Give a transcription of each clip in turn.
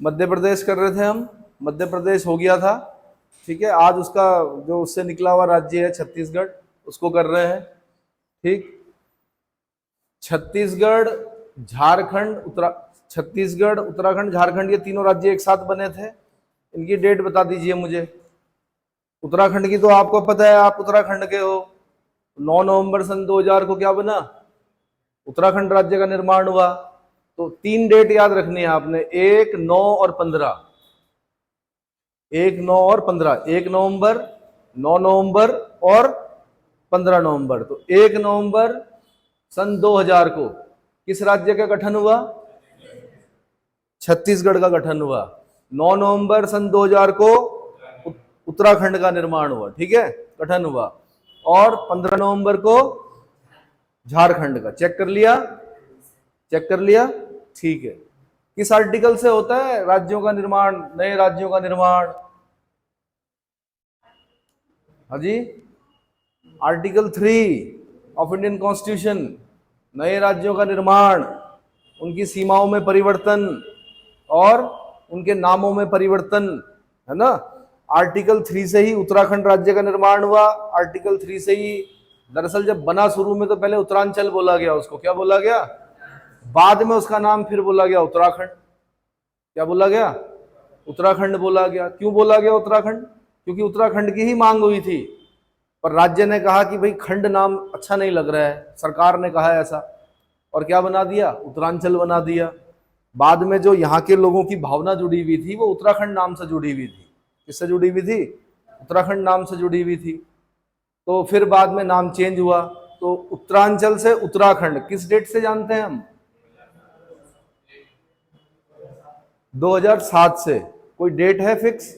मध्य प्रदेश कर रहे थे हम, मध्य प्रदेश हो गया था। ठीक है, आज उसका जो उससे निकला हुआ राज्य है छत्तीसगढ़, उसको कर रहे हैं। ठीक, छत्तीसगढ़, झारखंड, छत्तीसगढ़, उत्तराखंड, झारखंड, ये तीनों राज्य एक साथ बने थे। इनकी डेट बता दीजिए मुझे। उत्तराखंड की तो आपको पता है, आप उत्तराखंड के हो। 9 नवंबर सन 2000 को क्या बना? उत्तराखंड राज्य का निर्माण हुआ। तो 3 डेट याद रखनी है आपने, 1, 9 और 15। 1, 9 और 15, 1 नवंबर, 9 नवंबर और 15 नवंबर। तो 1 नवंबर सन 2000 को किस राज्य का गठन हुआ? छत्तीसगढ़ का गठन हुआ। 9 नवंबर सन 2000 को उत्तराखंड का निर्माण हुआ। ठीक है, गठन हुआ। और 15 नवंबर को झारखंड का। चेक कर लिया? चेक कर लिया? ठीक है। किस आर्टिकल से होता है राज्यों का निर्माण, नए राज्यों का निर्माण? हाँ जी, आर्टिकल 3 ऑफ इंडियन कॉन्स्टिट्यूशन। नए राज्यों का निर्माण, उनकी सीमाओं में परिवर्तन और उनके नामों में परिवर्तन, है ना। आर्टिकल 3 से ही उत्तराखंड राज्य का निर्माण हुआ। आर्टिकल 3 से ही, दरअसल जब बना शुरू में तो पहले उत्तरांचल बोला गया, उसको क्या बोला गया? बाद में उसका नाम फिर बोला गया उत्तराखंड। क्या बोला गया? उत्तराखंड बोला गया। क्यों बोला गया उत्तराखंड? क्योंकि उत्तराखंड की ही मांग हुई थी, पर राज्य ने कहा कि भाई खंड नाम अच्छा नहीं लग रहा है, सरकार ने कहा ऐसा, और क्या बना दिया? उत्तरांचल बना दिया। बाद में जो यहाँ के लोगों की भावना जुड़ी हुई थी वो उत्तराखंड नाम से जुड़ी हुई थी। किससे जुड़ी हुई थी? उत्तराखंड नाम से जुड़ी हुई थी। तो फिर बाद में नाम चेंज हुआ। तो उत्तरांचल से उत्तराखंड किस डेट से जानते हैं हम? 2007 से। कोई डेट है फिक्स?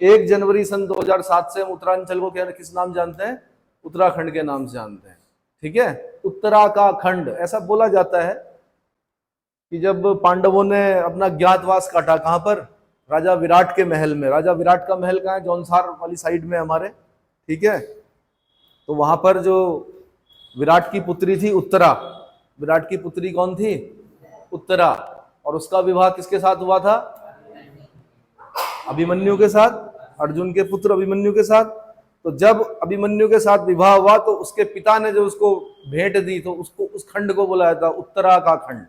1 जनवरी सन 2007 से हम उत्तरांचल को क्या, किस नाम जानते हैं? उत्तराखंड के नाम से जानते हैं। ठीक है, उत्तरा का खंड ऐसा बोला जाता है कि जब पांडवों ने अपना ज्ञातवास काटा, कहां पर? राजा विराट के महल में। राजा विराट का महल कहाँ है? जौनसार वाली साइड में हमारे। ठीक है, तो वहां पर जो विराट की पुत्री थी उत्तरा, विराट की पुत्री कौन थी? उत्तरा। और उसका विवाह किसके साथ हुआ था? अभिमन्यु के साथ, अर्जुन के पुत्र अभिमन्यु के साथ। तो जब अभिमन्यु के साथ विवाह हुआ तो उसके पिता ने जो उसको भेंट दी, तो उसको, उस खंड को बुलाया था उत्तरा का खंड।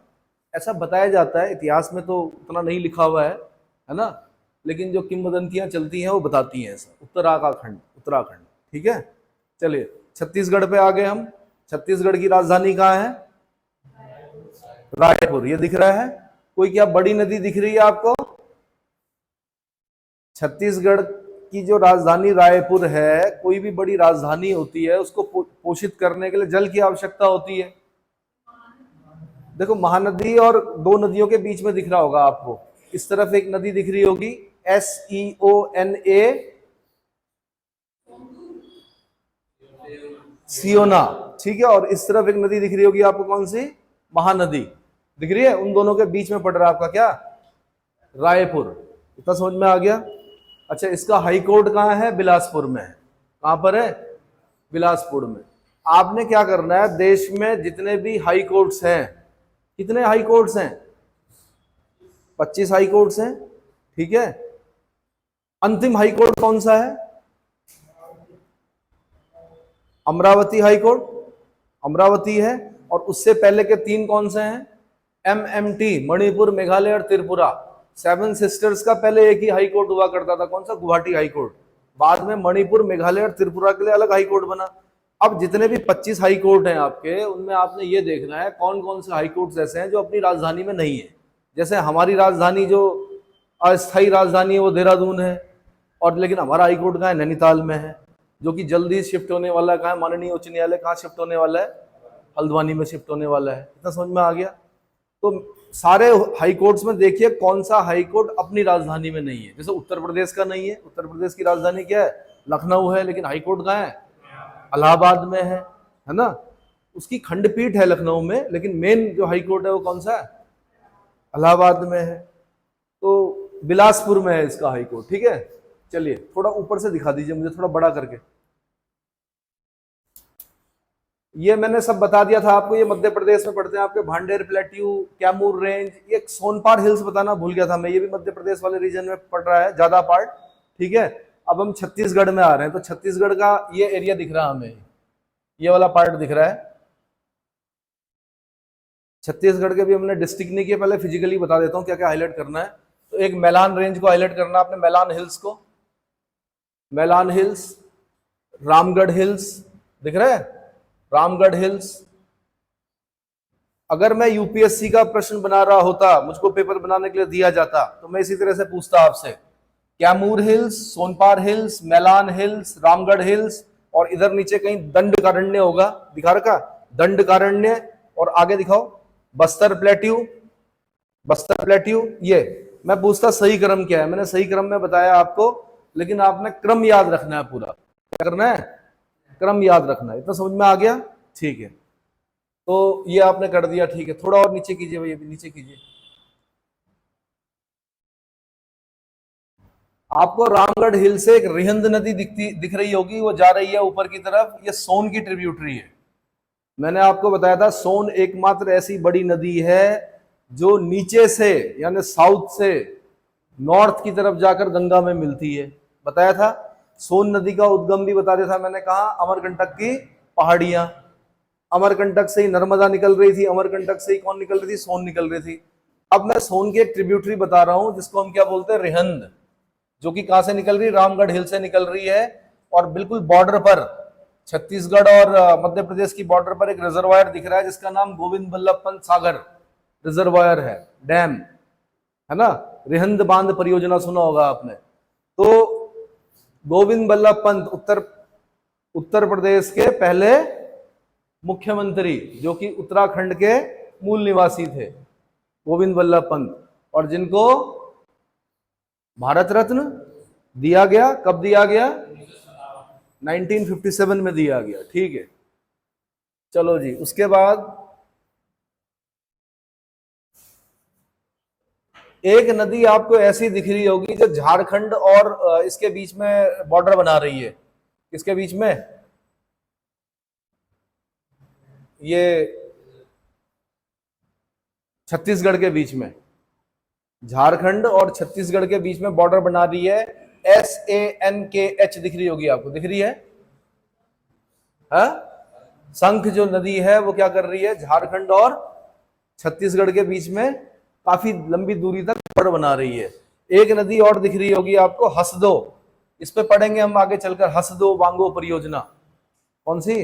ऐसा बताया जाता है, इतिहास में तो उतना नहीं लिखा हुआ है ना, लेकिन जो किंवदंतियां चलती हैं वो बताती हैं ऐसा, उत्तरा का खंड, उत्तराखंड। ठीक है, चलिए छत्तीसगढ़ पे आ गए हम। छत्तीसगढ़ की राजधानी कहाँ है? रायपुर। ये दिख रहा है? कोई क्या बड़ी नदी दिख रही है आपको? छत्तीसगढ़ की जो राजधानी रायपुर है, कोई भी बड़ी राजधानी होती है उसको पोषित करने के लिए जल की आवश्यकता होती है। देखो महानदी, और 2 नदियों के बीच में दिख रहा होगा आपको, इस तरफ एक नदी दिख रही होगी SEONA, सियोना। ठीक है, और इस तरफ एक नदी दिख रही होगी आपको, कौन सी? महानदी दिख रही है। उन दोनों के बीच में पड़ रहा है आपका क्या? रायपुर। इतना समझ में आ गया? अच्छा, इसका हाई कोर्ट कहाँ है? बिलासपुर में है। कहां पर है? बिलासपुर में। आपने क्या करना है, देश में जितने भी हाई कोर्ट्स हैं, कितने हाई कोर्ट्स हैं? 25 हाई कोर्ट्स हैं। ठीक है, अंतिम हाई कोर्ट कौन सा है? अमरावती हाई कोर्ट, अमरावती है। और उससे पहले के 3 कौन से हैं? MMT, मणिपुर, मेघालय और त्रिपुरा। 7 सिस्टर्स का पहले एक ही हाई कोर्ट हुआ करता था, कौन सा? Guwahati high court. बाद में मणिपुर, मेघालय और त्रिपुरा के लिए अलग हाई कोर्ट बना। अब जितने भी 25 हाई कोर्ट हैं आपके, उनमें आपने ये देखना है कौन कौन से हाई कोर्ट ऐसे हैं जो अपनी राजधानी में नहीं है। जैसे हमारी राजधानी, जो अस्थायी राजधानी है, वो देहरादून है, और लेकिन हमारा हाई कोर्ट कहाँ है? नैनीताल में है, जो कि जल्दी शिफ्ट होने वाला। कहाँ है? माननीय उच्च न्यायालय कहाँ शिफ्ट होने वाला है? हल्द्वानी में शिफ्ट होने वाला है। इतना समझ में आ गया? तो सारे हाई कोर्ट्स में देखिए कौन सा हाई कोर्ट अपनी राजधानी में नहीं है। जैसे उत्तर प्रदेश का नहीं है, उत्तर प्रदेश की राजधानी क्या है? लखनऊ है, लेकिन हाई कोर्ट कहाँ है? इलाहाबाद में है ना। उसकी खंडपीठ है लखनऊ में, लेकिन मेन जो हाई कोर्ट है वो कौन सा है? इलाहाबाद में है। तो बिलासपुर में है इसका हाई कोर्ट। ठीक है, चलिए थोड़ा ऊपर से दिखा दीजिए मुझे, थोड़ा बड़ा करके। ये मैंने सब बता दिया था आपको, ये मध्य प्रदेश में पड़ते हैं आपके भांडेर प्लेट्यू, कैमूर रेंज, ये सोनपार हिल्स बताना भूल गया था मैं, ये भी मध्य प्रदेश वाले रीजन में पड़ रहा है ज्यादा पार्ट। ठीक है, अब हम छत्तीसगढ़ में आ रहे हैं, तो छत्तीसगढ़ का ये एरिया दिख रहा है हमें, ये वाला पार्ट दिख रहा है। छत्तीसगढ़ के भी हमने डिस्ट्रिक्ट नहीं किया, पहले फिजिकली बता देता हूँ क्या क्या हाईलाइट करना है। तो एक मैलान रेंज को हाईलाइट करना है आपने, मैलान हिल्स को, मैलान हिल्स, रामगढ़ हिल्स दिख रहा है, रामगढ़ हिल्स। अगर मैं यूपीएससी का प्रश्न बना रहा होता, मुझको पेपर बनाने के लिए दिया जाता, तो मैं इसी तरह से पूछता आपसे, Kaimur hills, Sonpar hills, Mailan hills, Ramgarh hills, और इधर नीचे कहीं दंडकारण्य होगा, दिखा रखा दंडकारण्य, और आगे दिखाओ बस्तर प्लेट्यू, बस्तर प्लेट्यू। ये मैं पूछता सही क्रम क्या है, मैंने सही क्रम में बताया आपको, लेकिन आपने क्रम याद रखना है पूरा। क्या करना है? क्रम याद रखना है। इतना समझ में आ गया? ठीक है, तो ये आपने कर दिया। ठीक है, थोड़ा और नीचे कीजिए भैया, नीचे कीजिए। आपको रामगढ़ हिल से एक रिहंद नदी दिख रही होगी, वो जा रही है ऊपर की तरफ, ये सोन की ट्रिब्यूटरी है। मैंने आपको बताया था सोन एकमात्र ऐसी बड़ी नदी है जो नीचे से यानी साउथ से नॉर्थ की तरफ जाकर गंगा में मिलती है, बताया था। सोन नदी का उद्गम भी बता दिया था मैंने, कहा अमरकंटक की पहाड़ियां, अमरकंटक से ही नर्मदा निकल रही थी, अमरकंटक से ही कौन निकल रही थी? सोन निकल रही थी। अब मैं सोन की एक ट्रिब्यूटरी बता रहा हूं जिसको हम क्या बोलते हैं? रिहंद, जो कि कहां से निकल रही है? रामगढ़ हिल से निकल रही है, और बिल्कुल बॉर्डर पर, छत्तीसगढ़ और मध्य प्रदेश की बॉर्डर पर एक रिजर्वायर दिख रहा है जिसका नाम गोविंद बल्लभ पंत सागर रिजर्वायर है, डैम है ना। रिहंद बांध परियोजना सुना होगा आपने। तो गोविंद बल्लभ पंत उत्तर प्रदेश के पहले मुख्यमंत्री, जो कि उत्तराखंड के मूल निवासी थे, गोविंद बल्लभ पंत, और जिनको भारत रत्न दिया गया। कब दिया गया? 1957 में दिया गया। ठीक है, चलो जी। उसके बाद एक नदी आपको ऐसी दिख रही होगी जो झारखंड और इसके बीच में बॉर्डर बना रही है। किसके बीच में? ये छत्तीसगढ़ के बीच में, झारखंड और छत्तीसगढ़ के बीच में बॉर्डर बना रही है। SANKH दिख रही होगी आपको, दिख रही है? हा? संख जो नदी है वो क्या कर रही है? झारखंड और छत्तीसगढ़ के बीच में काफी लंबी दूरी तक बॉर्डर बना रही है। एक नदी और दिख रही होगी आपको, हसदो, इस पे पढ़ेंगे हम आगे चलकर, हसदो बांगो परियोजना। कौन सी?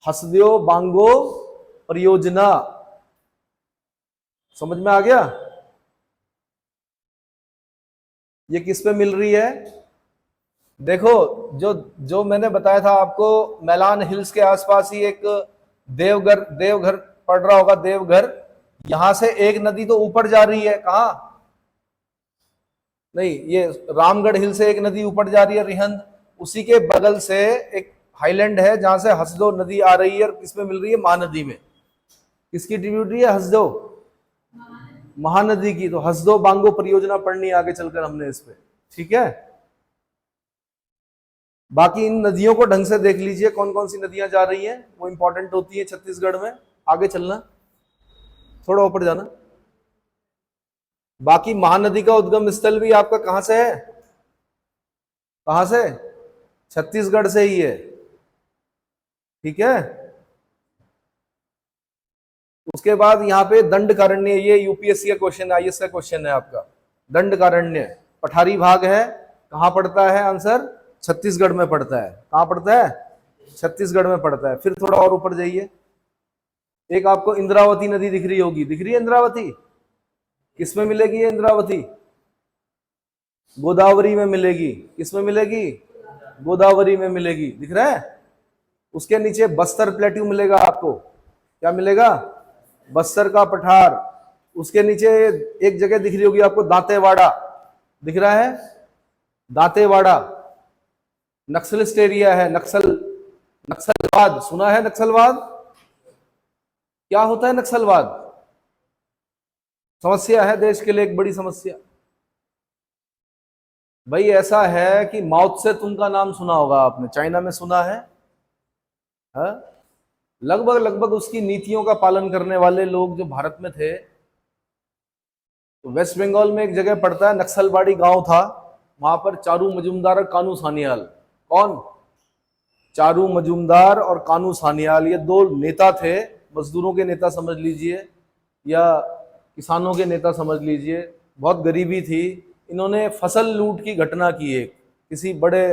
हसदो बांगो परियोजना। समझ में आ गया? ये किस पे मिल रही है? देखो, जो जो मैंने बताया था आपको, मैलान हिल्स के आसपास ही एक देवघर पड़ रहा होगा, देवघर। यहां से एक नदी तो ऊपर जा रही है, कहा? नहीं, ये रामगढ़ हिल से एक नदी ऊपर जा रही है, रिहंद। उसी के बगल से एक हाईलैंड है जहां से हसदो नदी आ रही है, और किसमें मिल रही है? महानदी में। किसकी ट्रिब्यूटरी है? हसदो महानदी की। तो हसदो बांगो परियोजना पढ़नी आगे चलकर हमने इस पे। ठीक है, बाकी इन नदियों को ढंग से देख लीजिए, कौन कौन सी नदियां जा रही हैं, वो इंपॉर्टेंट होती है छत्तीसगढ़ में। आगे चलना, थोड़ा ऊपर जाना। बाकी महानदी का उद्गम स्थल भी आपका कहां से है? कहां से? छत्तीसगढ़ से ही है। ठीक है, उसके बाद यहाँ पे दंडकारण्य, ये यूपीएससी का क्वेश्चन है, आईएएस का क्वेश्चन है आपका। दंडकारण्य पठारी भाग है, कहां पड़ता है? आंसर छत्तीसगढ़ में पड़ता है। कहां पड़ता है? छत्तीसगढ़ में पड़ता है। फिर थोड़ा और ऊपर जाइए, एक आपको इंद्रावती नदी दिख रही होगी, दिख रही है इंद्रावती? किसमें मिलेगी ये इंद्रावती? गोदावरी में मिलेगी। किसमें मिलेगी? गोदावरी में मिलेगी, दिख रहा है? उसके नीचे बस्तर प्लेट्यू मिलेगा आपको। क्या मिलेगा? बस्तर का पठार। उसके नीचे एक जगह दिख रही होगी आपको, दांतेवाड़ा, दिख रहा है? दांतेवाड़ा नक्सलिस्ट एरिया है। नक्सलवाद सुना है? नक्सलवाद क्या होता है? नक्सलवाद समस्या है देश के लिए, एक बड़ी समस्या। भाई ऐसा है कि माओ त्से तुंग का नाम सुना होगा आपने, चाइना में सुना है? हा? लगभग लगभग उसकी नीतियों का पालन करने वाले लोग जो भारत में थे। तो वेस्ट बंगाल में एक जगह पड़ता है, नक्सलबाड़ी गांव था, वहां पर चारू मजूमदार और कानू सान्याल, कौन, चारू मजूमदार और कानू सान्याल, ये दो नेता थे, मजदूरों के नेता समझ लीजिए या किसानों के नेता समझ लीजिए। बहुत गरीबी थी, इन्होंने फसल लूट की घटना की, एक किसी बड़े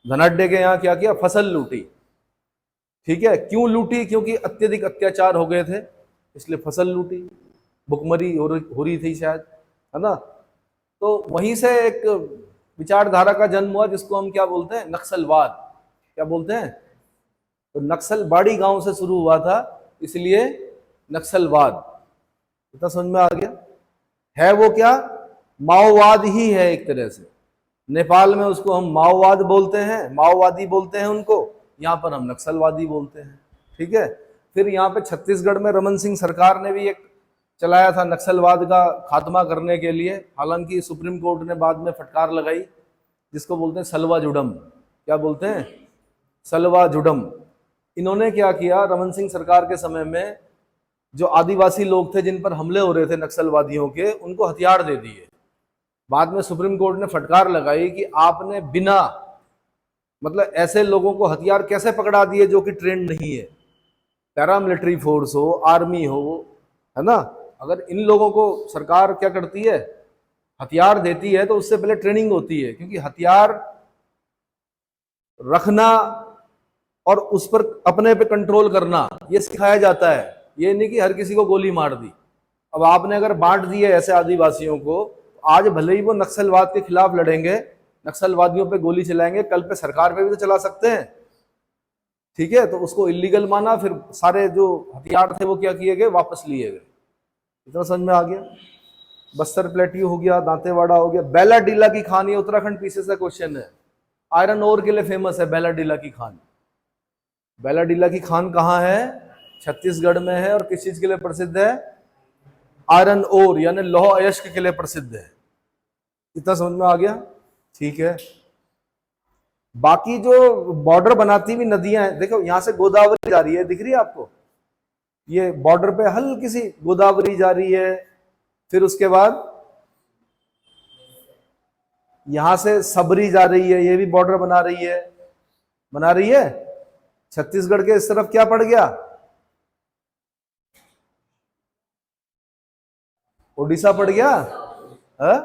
धनाढ्य के यहाँ क्या किया, फसल लूटी। ठीक है, क्यों लूटी, क्योंकि अत्यधिक अत्याचार हो गए थे, इसलिए फसल लूटी, भुखमरी हो रही थी शायद, है ना। तो वहीं से एक विचारधारा का जन्म हुआ जिसको हम क्या बोलते हैं, नक्सलवाद। क्या बोलते हैं, तो नक्सलबाड़ी गांव से शुरू हुआ था, इसलिए नक्सलवाद। इतना समझ में आ गया। है वो क्या, माओवाद ही है एक तरह से। नेपाल में उसको हम माओवाद बोलते हैं, माओवादी बोलते हैं उनको, यहाँ पर हम नक्सलवादी बोलते हैं। ठीक है, फिर यहाँ पे छत्तीसगढ़ में रमन सिंह सरकार ने भी एक चलाया था नक्सलवाद का खात्मा करने के लिए, हालांकि सुप्रीम कोर्ट ने बाद में फटकार लगाई, जिसको बोलते हैं सलवा जुडम। क्या बोलते हैं, सलवा जुडम। इन्होंने क्या किया, रमन सिंह सरकार के समय में जो आदिवासी लोग थे जिन पर हमले हो रहे थे नक्सलवादियों के, उनको हथियार दे दिए। बाद में सुप्रीम कोर्ट ने फटकार लगाई कि आपने बिना, मतलब ऐसे लोगों को हथियार कैसे पकड़ा दिए जो कि ट्रेंड नहीं है, पैरामिलिट्री फोर्स हो, आर्मी हो, है ना। अगर इन लोगों को सरकार क्या करती है, हथियार देती है, तो उससे पहले ट्रेनिंग होती है, क्योंकि हथियार रखना और उस पर अपने पे कंट्रोल करना ये सिखाया जाता है। ये नहीं कि हर किसी को गोली मार दी। अब आपने अगर बांट दिए ऐसे आदिवासियों को, आज भले ही वो नक्सलवाद के खिलाफ लड़ेंगे, नक्सलवादियों पे गोली चलाएंगे, कल पे सरकार पे भी तो चला सकते हैं। ठीक है, तो उसको इलीगल माना, फिर सारे जो हथियार थे वो क्या किए गए, वापस लिए गए। इतना समझ में आ गया। बस्तर प्लेट्यू हो गया, दांतेवाड़ा हो गया। बेलाडीला की खान, ये उत्तराखंड पीसीएस का क्वेश्चन है। आयरन ओर के लिए फेमस है बेलाडीला की खान। बेलाडीला की खान कहाँ है, छत्तीसगढ़ में है, और किस चीज के लिए प्रसिद्ध है, आयरन ओर यानी लौह अयस्क के लिए प्रसिद्ध है। इतना समझ में आ गया। ठीक है, बाकी जो बॉर्डर बनाती हुई नदियां हैं, देखो यहां से गोदावरी जा रही है, दिख रही है आपको, ये बॉर्डर पे हल्की सी गोदावरी जा रही है। फिर उसके बाद यहां से सबरी जा रही है, ये भी बॉर्डर बना रही है। छत्तीसगढ़ के इस तरफ क्या पड़ गया, उड़ीसा पड़ गया है?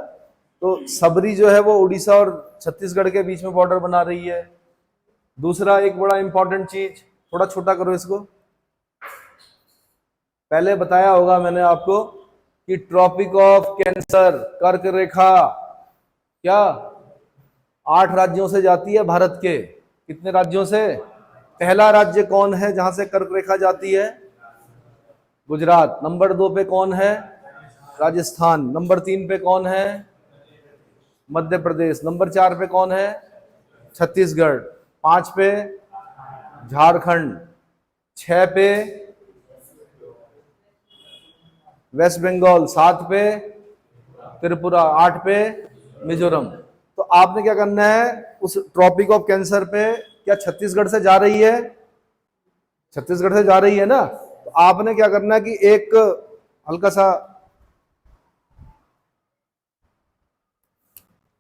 तो सबरी जो है वो उड़ीसा और छत्तीसगढ़ के बीच में बॉर्डर बना रही है। दूसरा एक बड़ा इंपॉर्टेंट चीज, थोड़ा छोटा करो इसको, पहले बताया होगा मैंने आपको कि ट्रॉपिक ऑफ कैंसर, कर्क रेखा, क्या 8 राज्यों से जाती है भारत के। कितने राज्यों से, पहला राज्य कौन है जहां से कर्क रेखा जाती है, गुजरात। नंबर 2 पे कौन है, राजस्थान। नंबर 3 पे कौन है, मध्य प्रदेश। नंबर 4 पे कौन है, छत्तीसगढ़। 5 पे झारखंड। 6 पे वेस्ट बंगाल। 7 पे त्रिपुरा। 8 पे मिजोरम। तो आपने क्या करना है, उस ट्रॉपिक ऑफ कैंसर पे, क्या छत्तीसगढ़ से जा रही है, छत्तीसगढ़ से जा रही है ना, तो आपने क्या करना है कि एक हल्का सा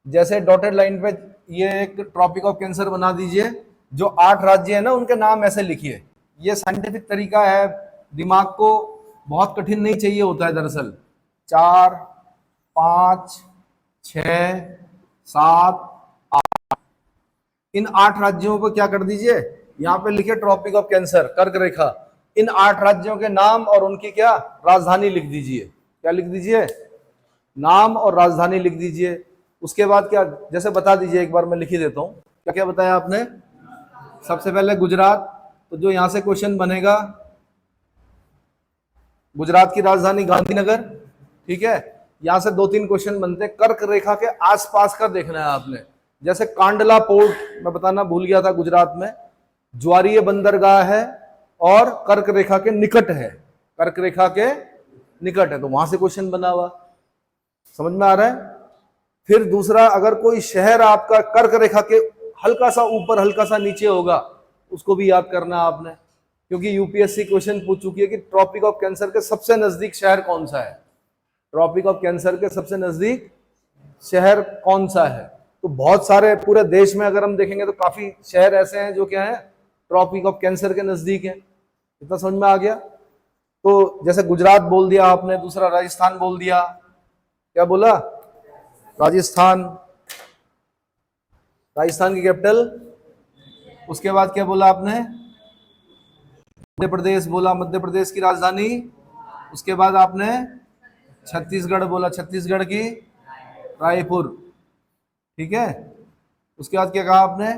जैसे डॉटेड लाइन पे ये एक ट्रॉपिक ऑफ कैंसर बना दीजिए। जो 8 राज्य है ना, उनके नाम ऐसे लिखिए। ये साइंटिफिक तरीका है, दिमाग को बहुत कठिन नहीं चाहिए होता है दरअसल। 4, 5, 6, 7, 8, इन 8 राज्यों को क्या कर दीजिए, यहाँ पे लिखे ट्रॉपिक ऑफ कैंसर, कर्क रेखा। इन 8 राज्यों के नाम और उनकी क्या राजधानी लिख दीजिए। क्या लिख दीजिए, नाम और राजधानी लिख दीजिए। उसके बाद क्या, जैसे बता दीजिए, एक बार मैं लिख ही देता हूं। क्या क्या बताया आपने, सबसे पहले गुजरात, तो जो यहां से क्वेश्चन बनेगा, गुजरात की राजधानी गांधीनगर। ठीक है, यहां से 2-3 क्वेश्चन बनते हैं। कर्क रेखा के आसपास का देखना है आपने, जैसे कांडला पोर्ट मैं बताना भूल गया था, गुजरात में ज्वारीय बंदरगाह है और कर्क रेखा के निकट है, कर्क रेखा के निकट है, तो वहां से क्वेश्चन बना हुआ। समझ में आ रहा है। फिर दूसरा, अगर कोई शहर आपका कर्क रेखा के हल्का सा ऊपर हल्का सा नीचे होगा, उसको भी याद करना है आपने, क्योंकि यूपीएससी क्वेश्चन पूछ चुकी है कि ट्रॉपिक ऑफ कैंसर के सबसे नजदीक शहर कौन सा है। ट्रॉपिक ऑफ कैंसर के सबसे नजदीक शहर कौन सा है। तो बहुत सारे पूरे देश में अगर हम देखेंगे तो काफी शहर ऐसे हैं जो क्या है, ट्रॉपिक ऑफ कैंसर के नजदीक है। इतना समझ में आ गया। तो जैसे गुजरात बोल दिया आपने, दूसरा राजस्थान बोल दिया। क्या बोला? राजस्थान, राजस्थान की कैपिटल। उसके बाद क्या बोला आपने? मध्य प्रदेश बोला, मध्य प्रदेश की राजधानी। उसके बाद आपने छत्तीसगढ़ बोला, छत्तीसगढ़ की रायपुर। ठीक है। उसके बाद क्या कहा आपने?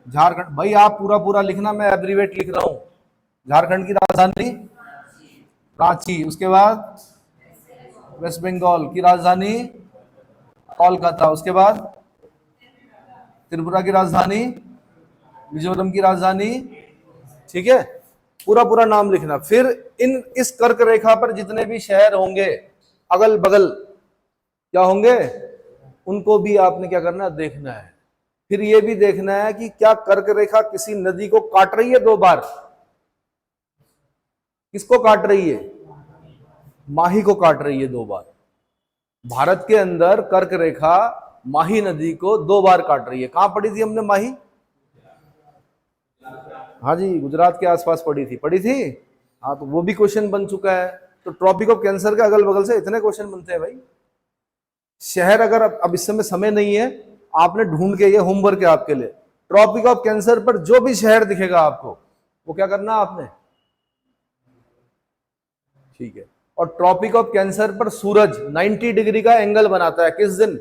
झारखंड। भाई आप पूरा पूरा लिखना, मैं एब्रीवेट लिख रहा हूं। झारखंड की राजधानी रांची। उसके बाद वेस्ट बंगाल की राजधानी कोलकाता। उसके बाद त्रिपुरा की राजधानी, मिजोरम की राजधानी। ठीक है, पूरा पूरा नाम लिखना। फिर इस कर्क रेखा पर जितने भी शहर होंगे अगल बगल, क्या होंगे, उनको भी आपने क्या करना है, देखना है। फिर ये भी देखना है कि क्या कर्क रेखा किसी नदी को काट रही है 2 बार। किसको काट रही है? माही को काट रही है 2 बार। भारत के अंदर कर्क रेखा माही नदी को 2 बार काट रही है। कहां पड़ी थी हमने माही? हाँ जी, गुजरात के आसपास पड़ी थी, पड़ी थी। हाँ, तो वो भी क्वेश्चन बन चुका है। तो ट्रॉपिक ऑफ कैंसर के अगल बगल से इतने क्वेश्चन बनते हैं भाई। शहर अगर अब इस समय नहीं है, आपने ढूंढ के, ये होमवर्क है आपके लिए, ट्रॉपिक ऑफ कैंसर पर जो भी शहर दिखेगा आपको, वो क्या करना आपने। ठीक है। और ट्रॉपिक ऑफ कैंसर पर सूरज 90 डिग्री का एंगल बनाता है किस दिन?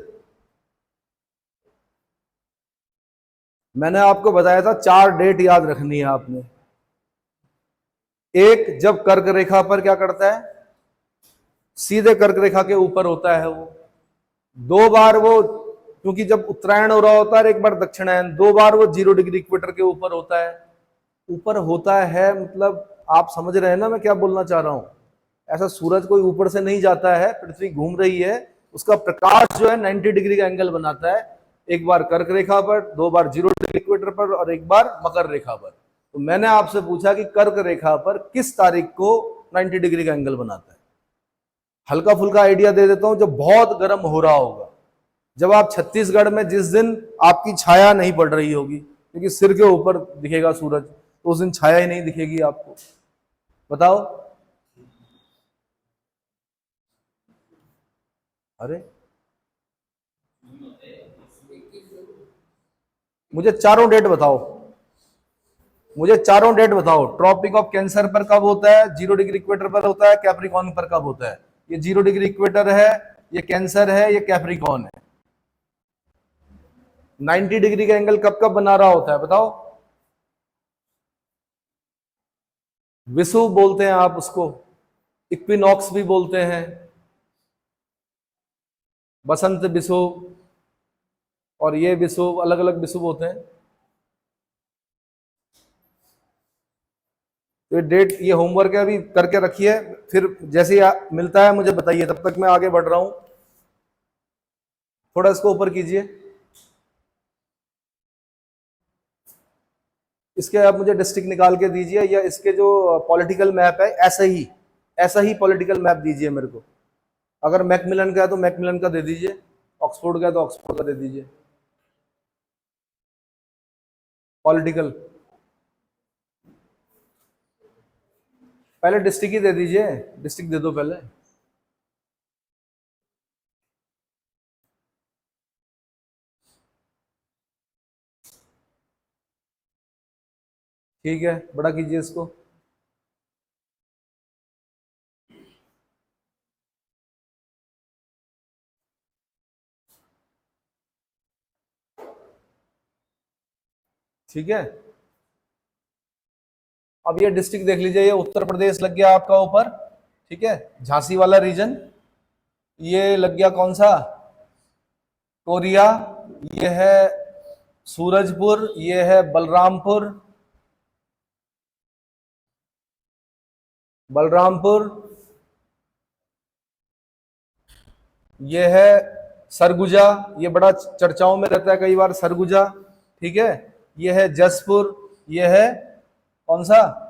मैंने आपको बताया था 4 डेट याद रखनी है आपने। एक, जब कर्क रेखा पर क्या करता है, सीधे कर्क रेखा के ऊपर होता है वो। 2 बार वो, क्योंकि जब उत्तरायण हो रहा होता है, एक बार दक्षिणायन, 2 बार वो 0 डिग्री इक्वेटर के ऊपर होता है। ऊपर होता है मतलब आप समझ रहे हैं ना मैं क्या बोलना चाह रहा हूं। ऐसा सूरज कोई ऊपर से नहीं जाता है, पृथ्वी घूम रही है, उसका प्रकाश जो है 90 डिग्री का एंगल बनाता है। एक बार कर्क रेखा पर, 2 बार 0 डिग्री इक्वेटर पर, और एक बार मकर रेखा पर। तो मैंने आपसे पूछा कि कर्क रेखा पर किस तारीख को 90 डिग्री का एंगल बनाता है। हल्का फुल्का आइडिया दे देता हूं, जब बहुत गर्म हो रहा होगा, जब आप छत्तीसगढ़ में, जिस दिन आपकी छाया नहीं पड़ रही होगी, क्योंकि सिर के ऊपर दिखेगा सूरज, तो उस दिन छाया ही नहीं दिखेगी आपको। बताओ। अरे मुझे चारों डेट बताओ, मुझे चारों डेट बताओ। ट्रॉपिक ऑफ कैंसर पर कब होता है? 0 डिग्री इक्वेटर पर होता है। कैप्रिकॉर्न पर कब होता है? ये 0 डिग्री इक्वेटर है, ये कैंसर है, ये कैप्रिकॉर्न है। 90 डिग्री का एंगल कब कब बना रहा होता है बताओ। विषुव बोलते हैं आप उसको, इक्विनॉक्स भी बोलते हैं, बसंत विषुव, और ये विषुव, अलग अलग विषुव होते हैं। तो ये डेट, ये होमवर्क है, अभी करके रखिए। फिर जैसे ही मिलता है मुझे बताइए, तब तक मैं आगे बढ़ रहा हूं। थोड़ा इसको ऊपर कीजिए। इसके आप मुझे डिस्ट्रिक्ट निकाल के दीजिए, या इसके जो पॉलिटिकल मैप है, ऐसा ही पॉलिटिकल मैप दीजिए मेरे को। अगर मैकमिलन का है तो मैकमिलन का दे दीजिए, ऑक्सफोर्ड का है तो ऑक्सफोर्ड का दे दीजिए। पॉलिटिकल पहले डिस्ट्रिक्ट ही दे दीजिए, डिस्ट्रिक्ट दे दो पहले। ठीक है, बड़ा कीजिए इसको। ठीक है, अब ये डिस्ट्रिक्ट देख लीजिए, ये उत्तर प्रदेश लग गया आपका ऊपर। ठीक है, झांसी वाला रीजन। ये लग गया कौन सा? कोरिया। ये है सूरजपुर, ये है बलरामपुर, बलरामपुर। ये है सरगुजा, ये बड़ा चर्चाओं में रहता है कई बार, सरगुजा। ठीक है, ये है जसपुर, ये है कौन सा?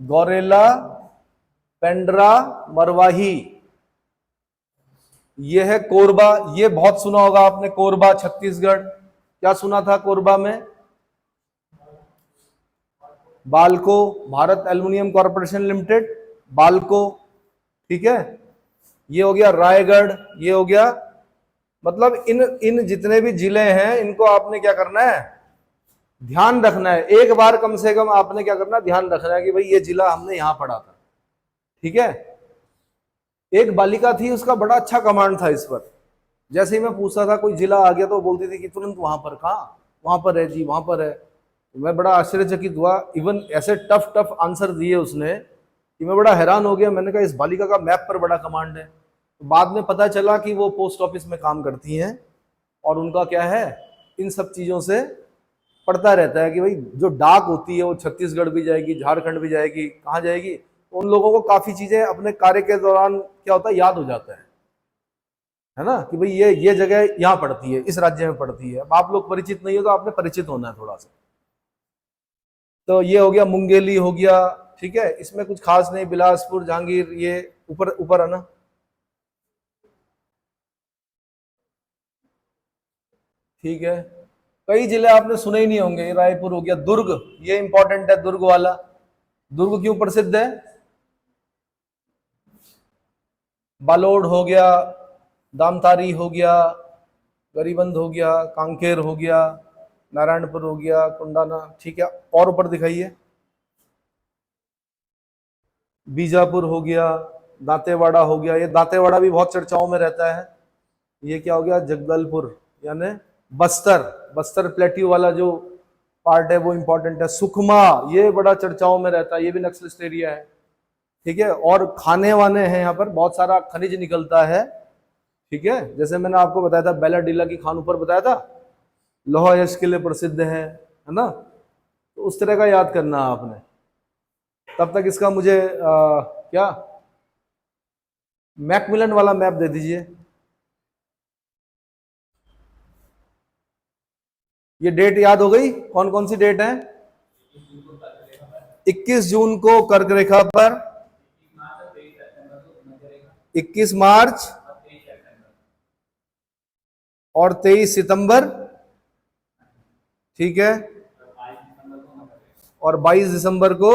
गौरेला, पेंड्रा, मरवाही। ये है कोरबा, ये बहुत सुना होगा आपने, कोरबा छत्तीसगढ़। क्या सुना था कोरबा में? Balco, Bharat aluminium corporation limited, Balco. ठीक है, ये हो गया रायगढ़, ये हो गया। मतलब इन इन जितने भी जिले हैं इनको आपने क्या करना है, ध्यान रखना है। एक बार कम से कम आपने क्या करना है, ध्यान रखना है कि भाई ये जिला हमने यहां पढ़ा था। ठीक है। एक बालिका थी, उसका बड़ा अच्छा कमांड था इस पर। जैसे ही मैं पूछता था कोई जिला आ गया तो बोलती थी कि तुरंत वहां पर, कहाँ? वहां पर है जी, वहां पर है। तो मैं बड़ा आश्चर्यचकित हुआ, इवन ऐसे टफ टफ आंसर दिए उसने कि मैं बड़ा हैरान हो गया। मैंने कहा इस बालिका का मैप पर बड़ा कमांड है। तो बाद में पता चला कि वो पोस्ट ऑफिस में काम करती हैं और उनका क्या है, इन सब चीजों से पड़ता रहता है कि भाई जो डाक होती है वो छत्तीसगढ़ भी जाएगी, झारखंड भी जाएगी, कहाँ जाएगी। तो उन लोगों को काफी चीजें अपने कार्य के दौरान क्या होता है, याद हो जाता है ना, कि भाई ये जगह यहाँ पड़ती है, इस राज्य में पड़ती है। अब आप लोग परिचित नहीं हो तो आपने परिचित होना है थोड़ा सा। तो ये हो गया, मुंगेली हो गया। ठीक है, इसमें कुछ खास नहीं, बिलासपुर, जहांगीर, ये ऊपर ऊपर है ना। ठीक है, कई जिले आपने सुने ही नहीं होंगे। रायपुर हो गया, दुर्ग, ये इंपॉर्टेंट है, दुर्ग वाला। दुर्ग क्यों प्रसिद्ध है? बालोड हो गया, दामतारी हो गया, गरिबंद हो गया, कांकेर हो गया, नारायणपुर हो गया, कुंडाना। ठीक है, और ऊपर दिखाइए। बीजापुर हो गया, दांतेवाड़ा हो गया। ये दांतेवाड़ा भी बहुत चर्चाओं में रहता है। ये क्या हो गया, जगदलपुर यानी बस्तर, बस्तर प्लेट्यू वाला जो पार्ट है वो इंपॉर्टेंट है। सुकमा, ये बड़ा चर्चाओं में रहता है, ये भी नक्सलिस्ट एरिया है। ठीक है, और खाने वाने हैं यहाँ पर, बहुत सारा खनिज निकलता है। ठीक है, जैसे मैंने आपको बताया था बेलाडीला की खान ऊपर बताया था, लोहा यश के लिए प्रसिद्ध है ना। तो उस तरह का याद करना है आपने। तब तक इसका मुझे क्या मैकमिलन वाला मैप दे दीजिए। ये डेट याद हो गई, कौन कौन सी डेट है? 21 जून को कर्क रेखा पर, 21 मार्च और 23 सितंबर। ठीक है, और 22 दिसंबर को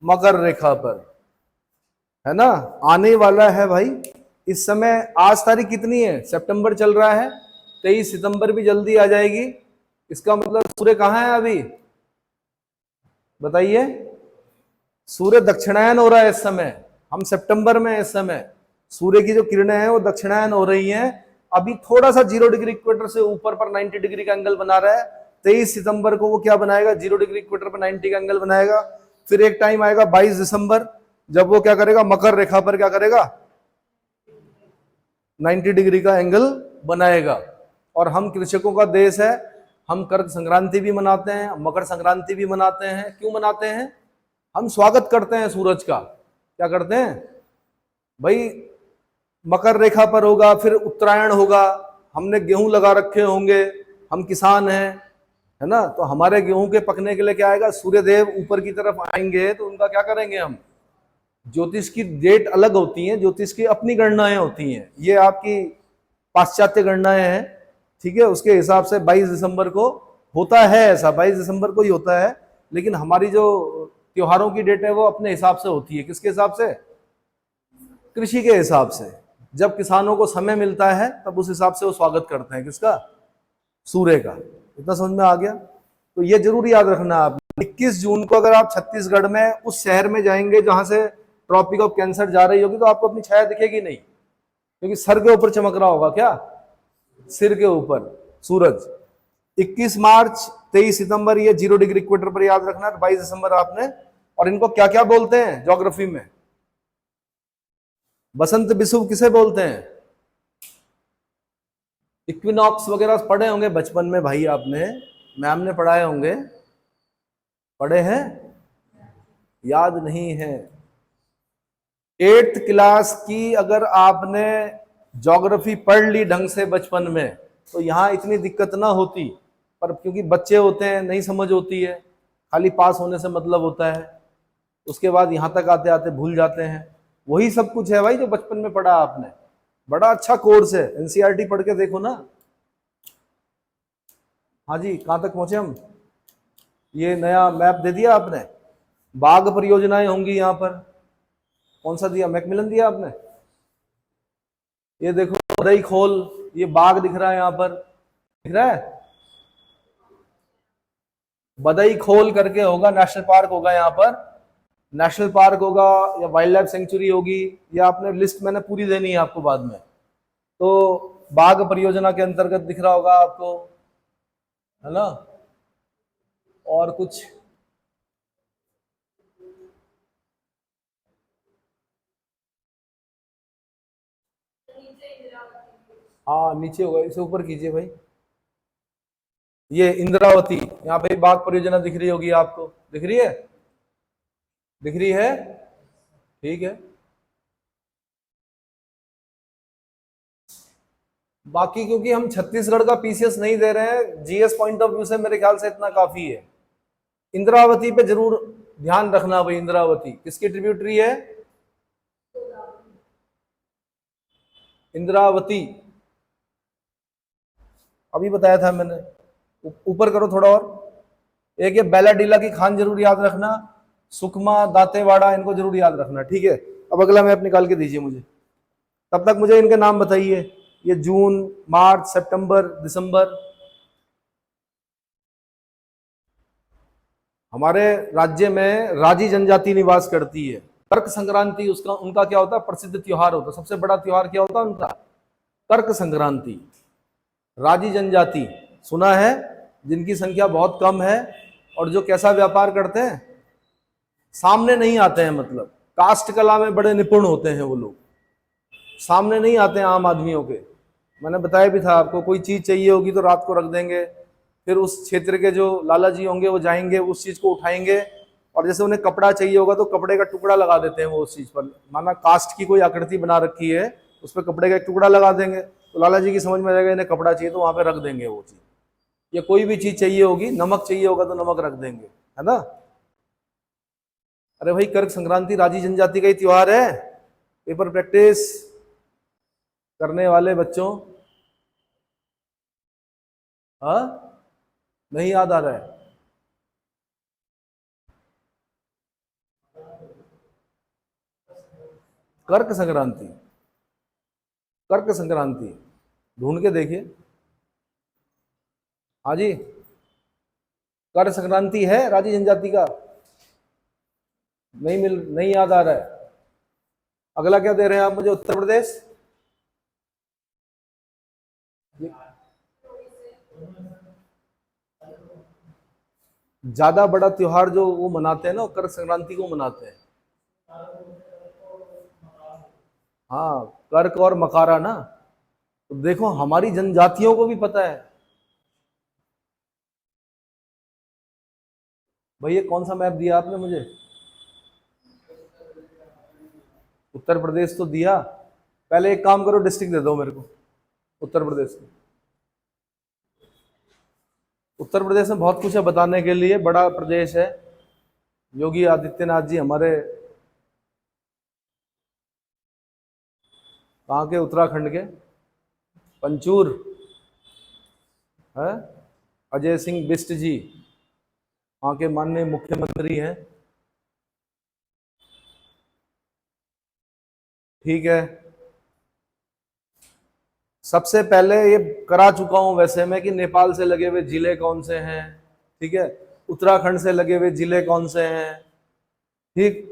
मकर रेखा पर, है ना। आने वाला है भाई इस समय। आज तारीख कितनी है? सितंबर चल रहा है, 23 सितंबर भी जल्दी आ जाएगी। इसका मतलब सूर्य कहाँ है अभी, बताइए? सूर्य दक्षिणायन हो रहा है इस समय। हम सितंबर में, इस समय सूर्य की जो किरणें हैं वो दक्षिणायन हो रही हैं। अभी थोड़ा सा 0 डिग्री इक्वेटर से ऊपर पर 90 डिग्री का एंगल बना रहा है। 23 सितंबर को वो क्या बनाएगा, 0 डिग्री इक्वेटर पर 90 का एंगल बनाएगा। फिर एक टाइम आएगा 22 दिसंबर, जब वो क्या करेगा, मकर रेखा पर क्या करेगा, 90 डिग्री का एंगल बनाएगा। और हम कृषकों का देश है, हम कर्क संक्रांति भी मनाते हैं, मकर संक्रांति भी मनाते हैं। क्यों मनाते हैं? हम स्वागत करते हैं सूरज का। क्या करते हैं भाई, मकर रेखा पर होगा, फिर उत्तरायण होगा, हमने गेहूं लगा रखे होंगे, हम किसान हैं, है ना। तो हमारे गेहूं के पकने के लिए क्या आएगा, सूर्य देव ऊपर की तरफ आएंगे, तो उनका क्या करेंगे हम, ज्योतिष की डेट अलग होती है, ज्योतिष की अपनी गणनाएं होती हैं, ये आपकी पाश्चात्य गणनाएं हैं। ठीक है, उसके हिसाब से 22 दिसंबर को होता है, ऐसा 22 दिसंबर को ही होता है। लेकिन हमारी जो त्योहारों की डेट है वो अपने हिसाब से होती है। किसके हिसाब से? कृषि के हिसाब से। जब किसानों को समय मिलता है तब उस हिसाब से वो स्वागत करते हैं, किसका, सूर्य का। इतना समझ में आ गया? तो ये जरूर याद रखना आप। 21 जून को अगर आप छत्तीसगढ़ में उस शहर में जाएंगे जहां से ट्रॉपिक ऑफ कैंसर जा रही होगी, तो आपको अपनी छाया दिखेगी नहीं, क्योंकि सर के ऊपर चमक रहा होगा, क्या, सिर के ऊपर सूरज। 21 मार्च, 23 सितंबर, ये 0 डिग्री इक्वेटर पर याद रखना। 22 दिसंबर आपने। और इनको क्या क्या बोलते हैं ज्योग्राफी में? बसंत विषुव किसे बोलते हैं? इक्विनॉक्स वगैरह पढ़े होंगे बचपन में भाई, आपने, मैम ने पढ़ाए होंगे, पढ़े हैं, याद नहीं है। 8th क्लास की अगर आपने ज्योग्राफी पढ़ ली ढंग से बचपन में तो यहाँ इतनी दिक्कत ना होती, पर क्योंकि बच्चे होते हैं नहीं समझ होती है, खाली पास होने से मतलब होता है, उसके बाद यहाँ तक आते आते भूल जाते हैं। वही सब कुछ है भाई जो बचपन में पढ़ा आपने। बड़ा अच्छा कोर्स है, एनसीईआरटी पढ़ के देखो ना। हाँ जी, कहाँ तक पहुंचे हम? ये नया मैप दे दिया आपने, बाघ परियोजनाएं होंगी यहाँ पर। कौन सा दिया? मैकमिलन दिया आपने? ये देखो बदई खोल, ये बाघ दिख रहा है यहाँ पर, दिख रहा है? बदई खोल करके होगा, नेशनल पार्क होगा यहाँ पर, नेशनल पार्क होगा या वाइल्ड लाइफ सेंचुरी होगी, या आपने लिस्ट मैंने पूरी देनी है आपको बाद में। तो बाघ परियोजना के अंतर्गत दिख रहा होगा आपको, है ना? और कुछ हाँ नीचे होगा, इसे ऊपर कीजिए भाई। ये इंद्रावती, यहाँ पे बाघ परियोजना दिख रही होगी आपको, दिख रही है? दिख रही है? ठीक है। बाकी क्योंकि हम छत्तीसगढ़ का पीसीएस नहीं दे रहे हैं, जीएस पॉइंट ऑफ व्यू से मेरे ख्याल से इतना काफी है। इंद्रावती पे जरूर ध्यान रखना भाई। इंद्रावती किसकी ट्रिब्यूटरी है? इंद्रावती अभी बताया था मैंने। ऊपर करो थोड़ा और। एक ये बेलाडीला की खान जरूर याद रखना, सुकमा, दांतेवाड़ा, इनको जरूर याद रखना, ठीक है? अब अगला मैप निकाल के दीजिए मुझे, तब तक मुझे इनके नाम बताइए। ये जून, मार्च, सितंबर, दिसंबर। हमारे राज्य में राजी जनजाति निवास करती है। कर्क संक्रांति उसका उनका क्या होता है? प्रसिद्ध त्योहार होता है। सबसे बड़ा त्योहार क्या होता है उनका? कर्क संक्रांति। राजी जनजाति सुना है, जिनकी संख्या बहुत कम है और जो कैसा व्यापार करते हैं, सामने नहीं आते हैं, मतलब कास्ट कला में बड़े निपुण होते हैं वो लोग, सामने नहीं आते हैं आम आदमियों के। मैंने बताया भी था आपको, कोई चीज चाहिए होगी तो रात को रख देंगे, फिर उस क्षेत्र के जो लाला जी होंगे वो जाएंगे उस चीज को उठाएंगे, और जैसे उन्हें कपड़ा चाहिए होगा तो कपड़े का टुकड़ा लगा देते हैं वो उस चीज पर। माना कास्ट की कोई आकृति बना रखी है, उस पर कपड़े का एक टुकड़ा लगा देंगे, तो लाला जी की समझ में आ जाएगा इन्हें कपड़ा चाहिए, तो वहां पे रख देंगे वो चीज। या कोई भी चीज चाहिए होगी, नमक चाहिए होगा तो नमक रख देंगे, है ना? अरे भाई, कर्क संक्रांति राजी जनजाति का ही त्योहार है। पेपर प्रैक्टिस करने वाले बच्चों, हाँ नहीं याद आ रहा है? कर्क संक्रांति, कर्क संक्रांति ढूंढ के देखिए। हाँ जी, कर्क संक्रांति है राजी जनजाति का? नहीं याद आ रहा है? अगला क्या दे रहे हैं आप मुझे? उत्तर प्रदेश। ज्यादा बड़ा त्योहार जो वो मनाते हैं ना, कर्क संक्रांति को मनाते हैं। हाँ, कर्क और मकारा ना। तो देखो हमारी जनजातियों को भी पता है भाई। ये कौन सा मैप दिया आपने मुझे? उत्तर प्रदेश तो दिया। पहले एक काम करो, डिस्ट्रिक्ट दे दो मेरे को उत्तर प्रदेश में। उत्तर प्रदेश में बहुत कुछ है बताने के लिए, बड़ा प्रदेश है। योगी आदित्यनाथ जी हमारे कहाँ के? उत्तराखंड के पंचूर है। अजय सिंह बिष्ट जी वहाँ के माननीय मुख्यमंत्री हैं, ठीक है? सबसे पहले ये करा चुका हूं वैसे मैं कि नेपाल से लगे हुए जिले कौन से हैं, ठीक है? उत्तराखंड से लगे हुए जिले कौन से हैं, ठीक?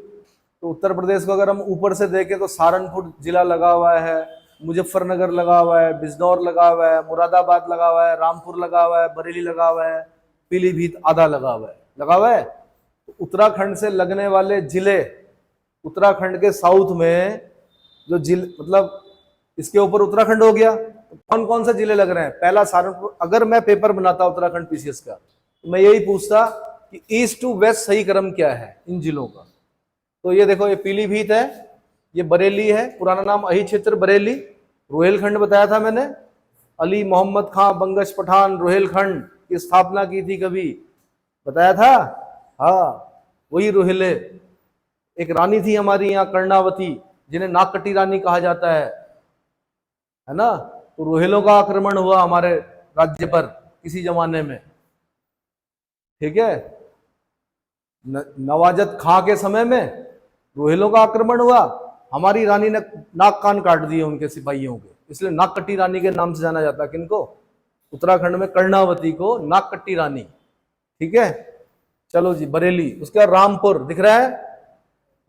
तो उत्तर प्रदेश को अगर हम ऊपर से देखें तो सहारनपुर जिला लगा हुआ है, मुजफ्फरनगर लगा हुआ है, बिजनौर लगा हुआ है, मुरादाबाद लगा हुआ है, रामपुर लगा हुआ है, बरेली लगा हुआ है, पीलीभीत आधा लगा हुआ है, लगा हुआ है। तो उत्तराखंड से लगने वाले जिले, उत्तराखंड के साउथ में जो जिले, मतलब इसके ऊपर उत्तराखंड हो गया, तो कौन कौन से जिले लग रहे हैं? पहला सहारनपुर। अगर मैं पेपर बनाता उत्तराखंड पीसीएस का तो मैं यही पूछता कि ईस्ट टू वेस्ट सही क्रम क्या है इन जिलों का। तो ये देखो, ये पीलीभीत है, ये बरेली है, पुराना नाम अही क्षेत्र बरेली, रोहेलखंड बताया था मैंने, अली मोहम्मद खां बंगश पठान रोहेलखंड की स्थापना की थी कभी, बताया था। हाँ, वही रोहिले। एक रानी थी हमारी यहाँ कर्णावती, जिन्हें नाककटी रानी कहा जाता है ना। तो रोहेलों का आक्रमण हुआ हमारे राज्य पर किसी जमाने में, ठीक है। नवाजत खां के समय में रोहेलों का आक्रमण हुआ, हमारी रानी ने नाक कान काट दिए उनके सिपाहियों के, इसलिए नाककटी रानी के नाम से जाना जाता है। किनको? उत्तराखंड में कर्णावती को नाककटी रानी, ठीक है। चलो जी, बरेली। उसके बाद रामपुर दिख रहा है,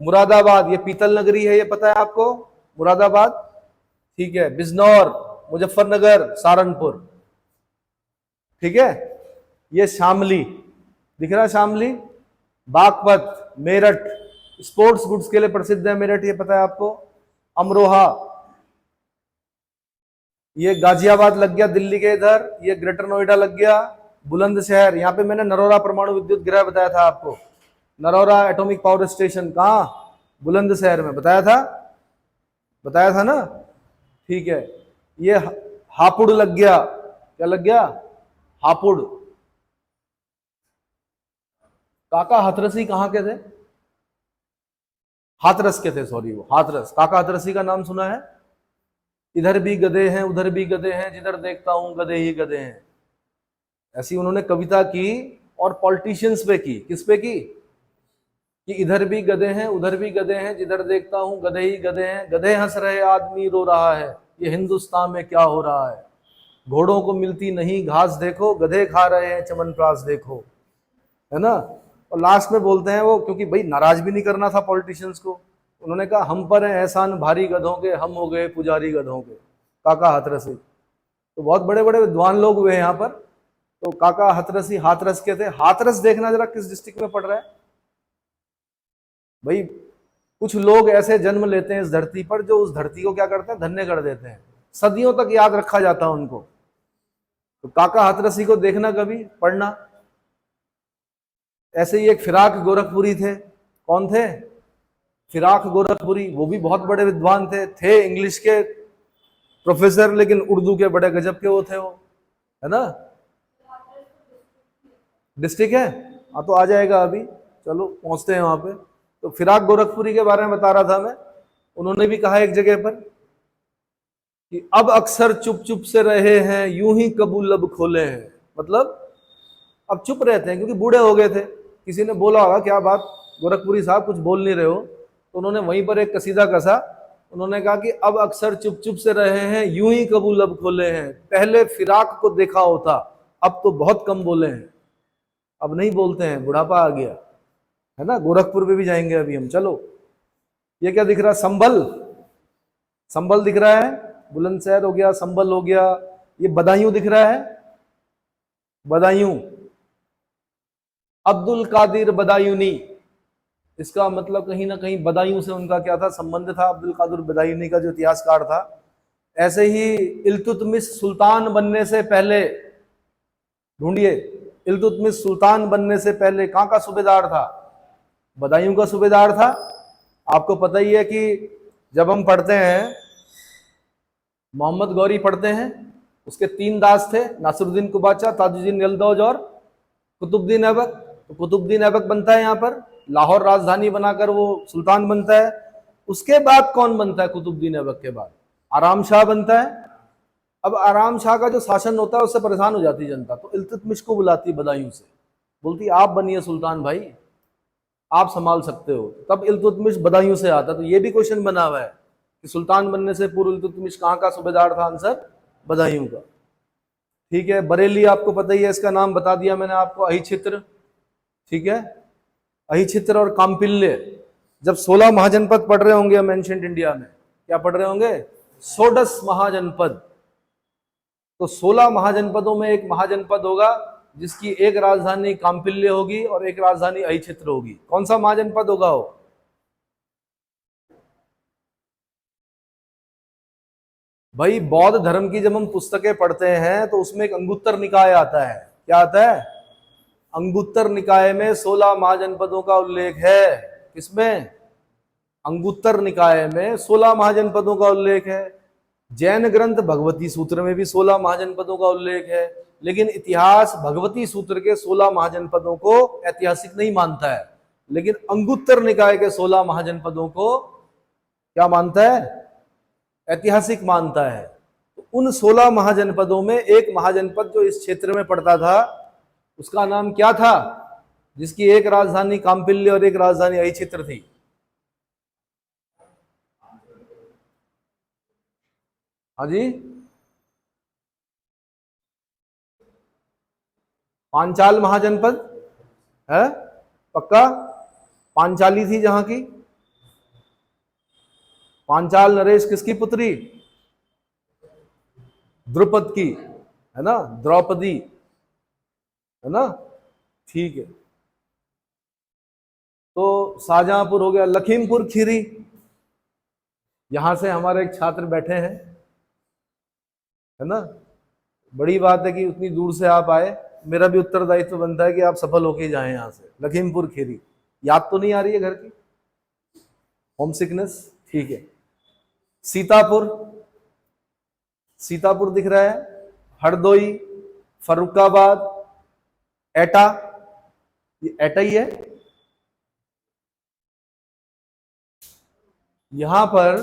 मुरादाबाद, ये पीतल नगरी है, ये पता है आपको, मुरादाबाद, ठीक है। बिजनौर, मुजफ्फरनगर, सहारनपुर, ठीक है। ये शामली दिख रहा है, शामली। बागपत, मेरठ, स्पोर्ट्स गुड्स के लिए प्रसिद्ध है मेरठ, ये पता है आपको। अमरोहा, ये गाजियाबाद लग गया दिल्ली के इधर, ये ग्रेटर नोएडा लग गया। बुलंदशहर, यहाँ पे मैंने नरोरा परमाणु विद्युत गृह बताया था आपको, नरोरा एटॉमिक पावर स्टेशन, कहाँ? बुलंदशहर में, बताया था ना, ठीक है। ये हापुड़ लग गया, क्या लग गया? हापुड़। काका हाथरसी कहाँ के थे? हाथरस के थे, सॉरी, वो हाथरस। काका हाथरसी का नाम सुना है? इधर भी गधे हैं उधर भी गधे हैं, जिधर देखता हूं गधे ही गधे हैं, ऐसी उन्होंने कविता की। और पॉलिटिशियंस पे की, किस पे की? कि इधर भी गधे हैं उधर भी गधे हैं, जिधर देखता हूं गधे ही गधे हैं, गधे हंस रहे आदमी रो रहा है, ये हिंदुस्तान में क्या हो रहा है, घोड़ों को मिलती नहीं घास देखो, गधे खा रहे हैं चमनप्राश देखो, है ना। और लास्ट में बोलते हैं वो, क्योंकि भाई नाराज भी नहीं करना था पॉलिटिशियंस को, उन्होंने कहा हम पर है एहसान भारी गधों के, हम हो गए पुजारी गधों के। काका हाथरसी, तो बहुत बड़े बड़े विद्वान लोग हुए यहाँ पर। तो काका हाथरसी हाथरस के थे। हाथरस देखना जरा किस डिस्ट्रिक्ट में पड़ रहा है भाई। कुछ लोग ऐसे जन्म लेते हैं इस धरती पर, जो उस धरती को क्या करते हैं, धन्य कर देते हैं, सदियों तक याद रखा जाता है उनको। तो काका हाथरसी को देखना कभी, पढ़ना। ऐसे ही एक फिराक गोरखपुरी थे। कौन थे? फिराक गोरखपुरी, वो भी बहुत बड़े विद्वान थे इंग्लिश के प्रोफेसर, लेकिन उर्दू के बड़े गजब के वो थे, वो, है ना। डिस्ट्रिक्ट है, हाँ, तो आ जाएगा अभी, चलो पहुंचते हैं वहां पे। तो फिराक गोरखपुरी के बारे में बता रहा था मैं। उन्होंने भी कहा एक जगह पर कि अब अक्सर चुप चुप से रहे हैं, यूं ही कबूल लब खोले हैं। मतलब अब चुप रहते हैं क्योंकि बूढ़े हो गए थे। किसी ने बोला होगा क्या बात गोरखपुरी साहब कुछ बोल नहीं रहे हो, तो उन्होंने वहीं पर एक कसीदा कसा। उन्होंने कहा कि अब अक्सर चुप चुप से रहे हैं, यूं ही कबूल लब खोले हैं, पहले फिराक को देखा होता, अब तो बहुत कम बोले हैं। अब नहीं बोलते हैं, बुढ़ापा आ गया, है ना। गोरखपुर पे भी जाएंगे अभी हम। चलो, ये क्या दिख रहा है? संभल, संभल दिख रहा है, बुलंदशहर हो गया, संभल हो गया। ये बदायूं दिख रहा है, बदायूं, अब्दुल कादिर बदायूनी। इसका मतलब कहीं ना कहीं बदायूं से उनका क्या था, संबंध था। अब्दुल कादिर बदायूनी का जो इतिहासकार था। ऐसे ही इल्तुतमिश सुल्तान बनने से पहले, ढूंढिए, इल्तुतमिश सुल्तान बनने से पहले कहाँ का सूबेदार था? बदायूं का सूबेदार था। आपको पता ही है कि जब हम पढ़ते हैं, मोहम्मद गौरी पढ़ते हैं, उसके 3 दास थे, नासिरुद्दीन कुबाचा, ताजुद्दीन यलदौज और कुतुबुद्दीन ऐबक। तो कुतुबुद्दीन ऐबक बनता है यहाँ पर, लाहौर राजधानी बनाकर वो सुल्तान बनता है। उसके बाद कौन बनता है? कुतुबुद्दीन ऐबक के बाद आराम शाह बनता है। अब आराम शाह का जो शासन होता है उससे परेशान हो जाती जनता, तो इल्तुतमिश को बुलाती बदायूं से, बोलती आप बनिए सुल्तान भाई, आप संभाल सकते हो। तब इल्तुतमिश बदायूं से आता। तो ये भी क्वेश्चन बना हुआ है कि सुल्तान बनने से पूर्व इल्तुतमिश कहाँ का सूबेदार था? आंसर बदायूं का, ठीक है। बरेली आपको पता ही है, इसका नाम बता दिया मैंने आपको, अहिछित्र, ठीक है। अहिछित्र और काम्पिल्य। जब 16 महाजनपद पढ़ रहे होंगे हम एंशिएंट इंडिया में, क्या पढ़ रहे होंगे? 16 महाजनपद। तो 16 महाजनपदों में एक महाजनपद होगा जिसकी एक राजधानी काम्पिल्य होगी और एक राजधानी अहिछित्र होगी। कौन सा महाजनपद होगा वो? भाई बौद्ध धर्म की जब हम पुस्तकें पढ़ते हैं तो उसमें एक अंगुत्तर निकाय आता है। क्या आता है? अंगुत्तर निकाय में 16 महाजनपदों का उल्लेख है। किसमें? अंगुत्तर निकाय में 16 महाजनपदों का उल्लेख है। जैन ग्रंथ भगवती सूत्र में भी 16 महाजनपदों का उल्लेख है, लेकिन इतिहास भगवती सूत्र के 16 महाजनपदों को ऐतिहासिक नहीं मानता है, लेकिन अंगुत्तर निकाय के 16 महाजनपदों को क्या मानता है? ऐतिहासिक मानता है। तो उन 16 महाजनपदों में एक महाजनपद जो इस क्षेत्र में पड़ता था उसका नाम क्या था, जिसकी एक राजधानी काम्पिल्य और एक राजधानी अहिचित्र थी? हाँ जी, पांचाल महाजनपद है, पक्का? पांचाली थी जहां की। पांचाल नरेश किसकी पुत्री? द्रुपद की, है ना, द्रौपदी, है ना, ठीक है। तो शाहजहांपुर हो गया। लखीमपुर खीरी, यहां से हमारे एक छात्र बैठे हैं, है ना, बड़ी बात है कि उतनी दूर से आप आए, मेरा भी उत्तरदायित्व बनता है कि आप सफल होके जाएं यहां से। लखीमपुर खीरी, याद तो नहीं आ रही है घर की? होम सिकनेस, ठीक है। सीतापुर, सीतापुर दिख रहा है, हरदोई, फर्रुखाबाद, एटा, ये एटा ही है। यहां पर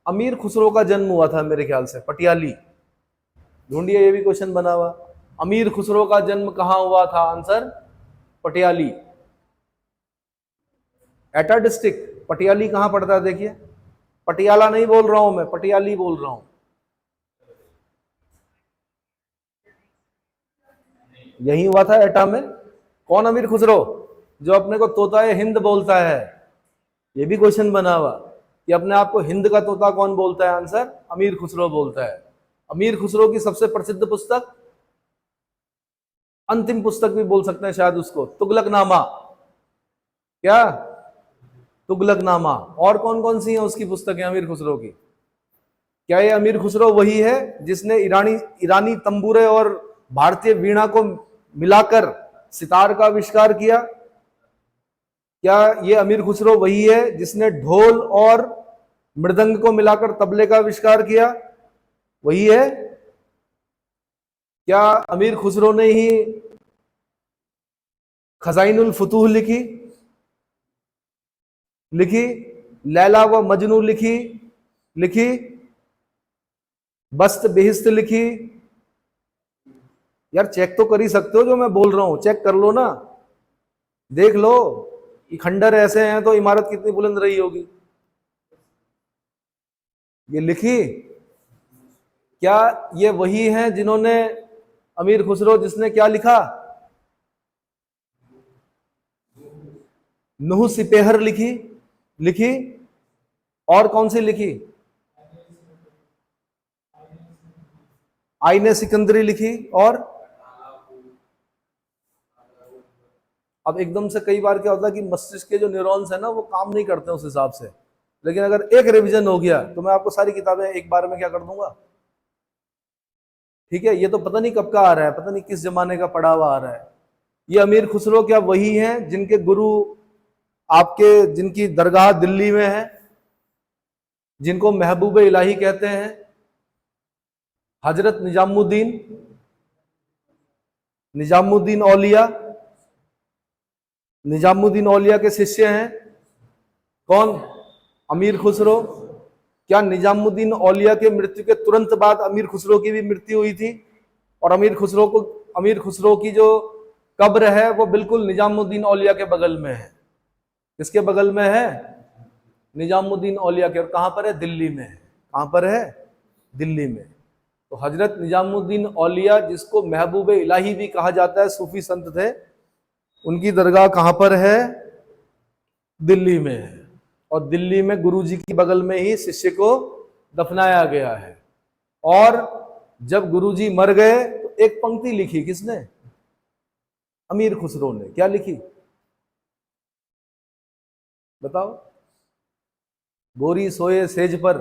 अमीर खुसरो का जन्म हुआ था मेरे ख्याल से, पटियाली। ढूंढिए, ये भी क्वेश्चन बना हुआ। अमीर खुसरो का जन्म कहां हुआ था? आंसर पटियाली, एटा डिस्ट्रिक्ट। पटियाली कहां पड़ता है? देखिए, पटियाला नहीं बोल रहा हूं मैं, पटियाली बोल रहा हूं। यही हुआ था एटा में। कौन अमीर खुसरो? जो अपने को तोताए हिंद बोलता है। ये भी क्वेश्चन बना हुआ कि अपने आप को हिंद का तोता कौन बोलता है? आंसर अमीर खुसरो बोलता है। अमीर खुसरो की सबसे प्रसिद्ध पुस्तक, अंतिम पुस्तक भी बोल सकते हैं शायद उसको, तुगलकनामा। क्या? तुगलकनामा। और कौन कौन सी हैं उसकी पुस्तकें अमीर खुसरो की? क्या ये अमीर खुसरो वही है जिसने ईरानी ईरानी तंबूरे और भारतीय वीणा को मिलाकर सितार का आविष्कार किया? क्या ये अमीर खुसरो वही है जिसने ढोल और मृदंग को मिलाकर तबले का आविष्कार किया? वही है? क्या अमीर खुसरो ने ही खजाइनुल फुतूह लिखी? लैला व मजनू लिखी, बस्त बेहिस्त लिखी? यार चेक तो कर ही सकते हो, जो मैं बोल रहा हूं चेक कर लो ना, देख लो। खंडर ऐसे हैं तो इमारत कितनी बुलंद रही होगी। ये लिखी? क्या ये वही हैं जिन्होंने, अमीर खुसरो जिसने क्या लिखा? नुह सिपेहर लिखी। और कौन सी लिखी? आईने सिकंदरी लिखी। और अब एकदम से कई बार क्या होता है कि मस्तिष्क के जो न्यूरॉन्स है ना वो काम नहीं करते उस हिसाब से, लेकिन अगर एक रिवीजन हो गया तो मैं आपको सारी किताबें एक बार में क्या कर दूंगा। ठीक है, ये तो पता नहीं कब का आ रहा है, पता नहीं किस जमाने का पढ़ा हुआ आ रहा है। ये अमीर खुसरो क्या वही हैं जिनके गुरु आपके, जिनकी दरगाह दिल्ली में है, जिनको महबूब इलाही कहते हैं? हजरत निजामुद्दीन औलिया, निजामुद्दीन औलिया के शिष्य हैं कौन? अमीर खुसरो। क्या निजामुद्दीन औलिया के मृत्यु के तुरंत बाद अमीर खुसरो की भी मृत्यु हुई थी? और अमीर खुसरो की जो कब्र है वो बिल्कुल निजामुद्दीन औलिया के बगल में है। किसके बगल में है? निजामुद्दीन औलिया के। और कहां पर है? दिल्ली में है। कहां पर है? दिल्ली में। तो हजरत निजामुद्दीन औलिया, जिसको महबूब इलाही भी कहा जाता है, सूफी संत थे, उनकी दरगाह कहां पर है? दिल्ली में है। और दिल्ली में गुरुजी के बगल में ही शिष्य को दफनाया गया है। और जब गुरुजी मर गए तो एक पंक्ति लिखी, किसने? अमीर खुसरो ने। क्या लिखी बताओ? गोरी सोए सेज पर,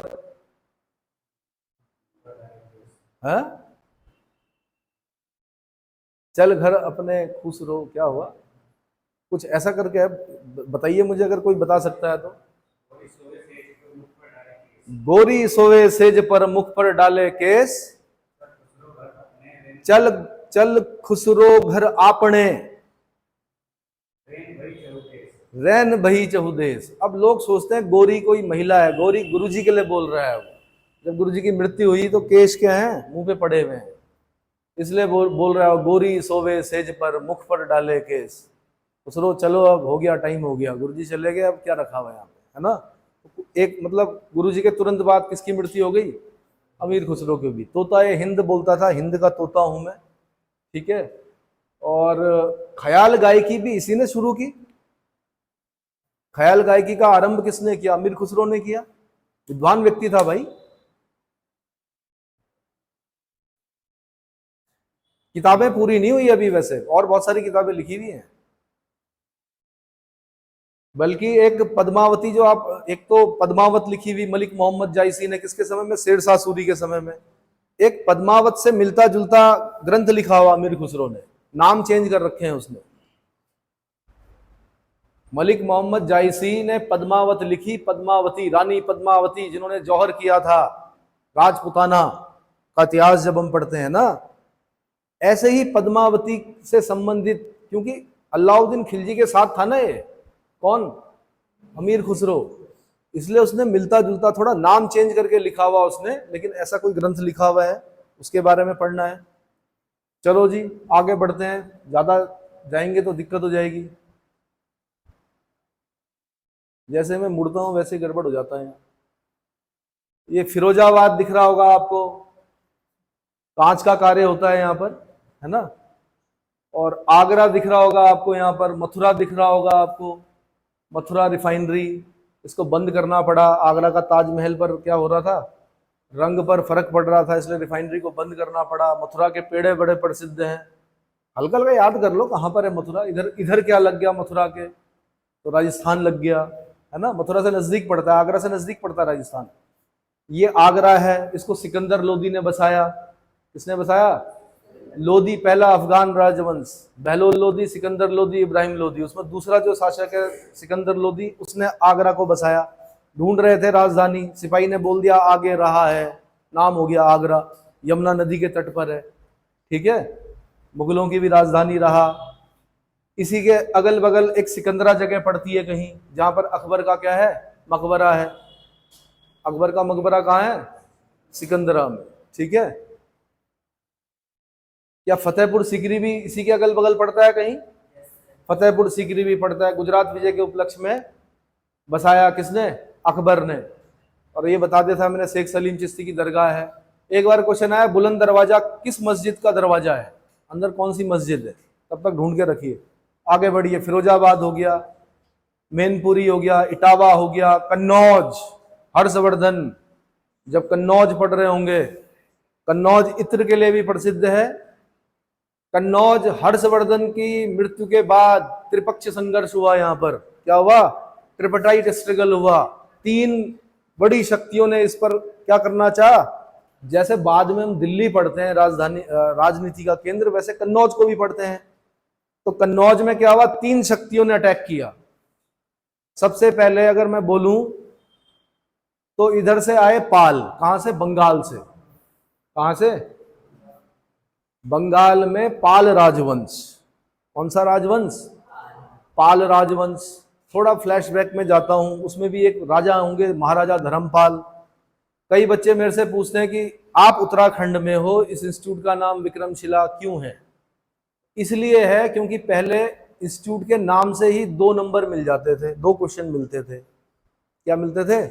है? चल घर अपने खुसरो, क्या हुआ? कुछ ऐसा करके है, बताइए मुझे अगर कोई बता सकता है तो। गोरी सोवे सेज पर मुख पर डाले केस, चल चल खुसरो घर आपने, रैन भई चहुदेश। अब लोग सोचते हैं गोरी कोई महिला है, गोरी गुरुजी के लिए बोल रहा है। वो जब गुरुजी की मृत्यु हुई तो केश क्या है, मुंह पे पड़े हुए हैं, इसलिए बोल रहा है गोरी सोवे सेज पर मुख पर डाले केस। खुसरो चलो अब हो गया, टाइम हो गया, गुरुजी चले गए, अब क्या रखा हुआ है यहाँ पे, है ना। एक मतलब गुरुजी के तुरंत बाद किसकी मृत्यु हो गई, अमीर खुसरो की भी। तोता ये हिंद बोलता था, हिंद का तोता हूं मैं, ठीक है। और ख्याल गायकी भी इसी ने शुरू की। ख्याल गायकी का आरंभ किसने किया, अमीर खुसरो ने किया। विद्वान व्यक्ति था भाई। किताबें पूरी नहीं हुई अभी, वैसे और बहुत सारी किताबें लिखी हुई हैं। बल्कि एक पद्मावती जो आप, एक तो पद्मावत लिखी हुई मलिक मोहम्मद जायसी ने, किसके समय में, शेरशाह सूरी के समय में। एक पद्मावत से मिलता जुलता ग्रंथ लिखा हुआ अमीर खुसरो ने, नाम चेंज कर रखे हैं उसने। मलिक मोहम्मद जायसी ने पद्मावत लिखी, पद्मावती, रानी पद्मावती, जिन्होंने जौहर किया था, राजपुताना का इतिहास जब हम पढ़ते हैं ना, ऐसे ही पद्मावती से संबंधित, क्योंकि अलाउद्दीन खिलजी के साथ था ना ये, कौन, अमीर खुसरो, इसलिए उसने मिलता जुलता थोड़ा नाम चेंज करके लिखा हुआ उसने, लेकिन ऐसा कोई ग्रंथ लिखा हुआ है, उसके बारे में पढ़ना है। चलो जी आगे बढ़ते हैं, ज्यादा जाएंगे तो दिक्कत हो जाएगी। जैसे मैं मुड़ता हूं वैसे गड़बड़ हो जाता है। ये फिरोजाबाद दिख रहा होगा आपको, कांच का कार्य होता है यहाँ पर, है ना। और आगरा दिख रहा होगा आपको, यहाँ पर मथुरा दिख रहा होगा आपको, मथुरा रिफाइनरी, इसको बंद करना पड़ा। आगरा का ताजमहल पर क्या हो रहा था, रंग पर फर्क पड़ रहा था, इसलिए रिफाइनरी को बंद करना पड़ा। मथुरा के पेड़े बड़े प्रसिद्ध हैं, हल्का हल्का याद कर लो कहाँ पर है मथुरा। इधर इधर क्या लग गया मथुरा के, तो राजस्थान लग गया, है ना। मथुरा से नजदीक पड़ता है, आगरा से नजदीक पड़ता है राजस्थान। ये आगरा है, इसको सिकंदर लोदी ने बसाया। किसने बसाया, लोदी, पहला अफगान राजवंश, बहलोल लोदी, सिकंदर लोदी, इब्राहिम लोदी। उसमें दूसरा जो शासक है सिकंदर लोदी, उसने आगरा को बसाया। ढूंढ रहे थे राजधानी, सिपाही ने बोल दिया आगे रहा है, नाम हो गया आगरा, यमुना नदी के तट पर है, ठीक है। मुगलों की भी राजधानी रहा। इसी के अगल बगल एक सिकंदरा जगह पड़ती है कहीं, जहां पर अकबर का क्या है, मकबरा है। अकबर का मकबरा कहाँ है, सिकंदरा में, ठीक है। या फतेहपुर सीकरी भी इसी के अगल बगल पड़ता है कहीं, फतेहपुर सीकरी भी पड़ता है। गुजरात विजय के उपलक्ष्य में बसाया किसने, अकबर ने। और ये बता दिया था मैंने, शेख सलीम चिश्ती की दरगाह है। एक बार क्वेश्चन आया, बुलंद दरवाजा किस मस्जिद का दरवाजा है, अंदर कौन सी मस्जिद है, तब तक ढूंढ के रखिए। आगे बढ़िए, फिरोजाबाद हो गया, मैनपुरी हो गया, इटावा हो गया, कन्नौज, हर्षवर्धन जब कन्नौज पढ़ रहे होंगे, कन्नौज इत्र के लिए भी प्रसिद्ध है। कन्नौज हर्षवर्धन की मृत्यु के बाद त्रिपक्ष संघर्ष हुआ, यहाँ पर क्या हुआ, ट्रिपटाइट स्ट्रगल हुआ। तीन बड़ी शक्तियों ने इस पर क्या करना चाहा, जैसे बाद में हम दिल्ली पढ़ते हैं राजधानी राजनीति का केंद्र, वैसे कन्नौज को भी पढ़ते हैं। तो कन्नौज में क्या हुआ, तीन शक्तियों ने अटैक किया। सबसे पहले अगर मैं बोलूं तो इधर से आए पाल, कहां से, बंगाल से। कहां से, बंगाल में पाल राजवंश। कौन सा राजवंश, पाल राजवंश। थोड़ा फ्लैशबैक में जाता हूं, उसमें भी एक राजा होंगे महाराजा धर्मपाल। कई बच्चे मेरे से पूछते हैं कि आप उत्तराखंड में हो, इस इंस्टीट्यूट का नाम विक्रमशिला क्यों है। इसलिए है क्योंकि पहले इंस्टीट्यूट के नाम से ही 2 नंबर मिल जाते थे, 2 क्वेश्चन मिलते थे। क्या मिलते थे,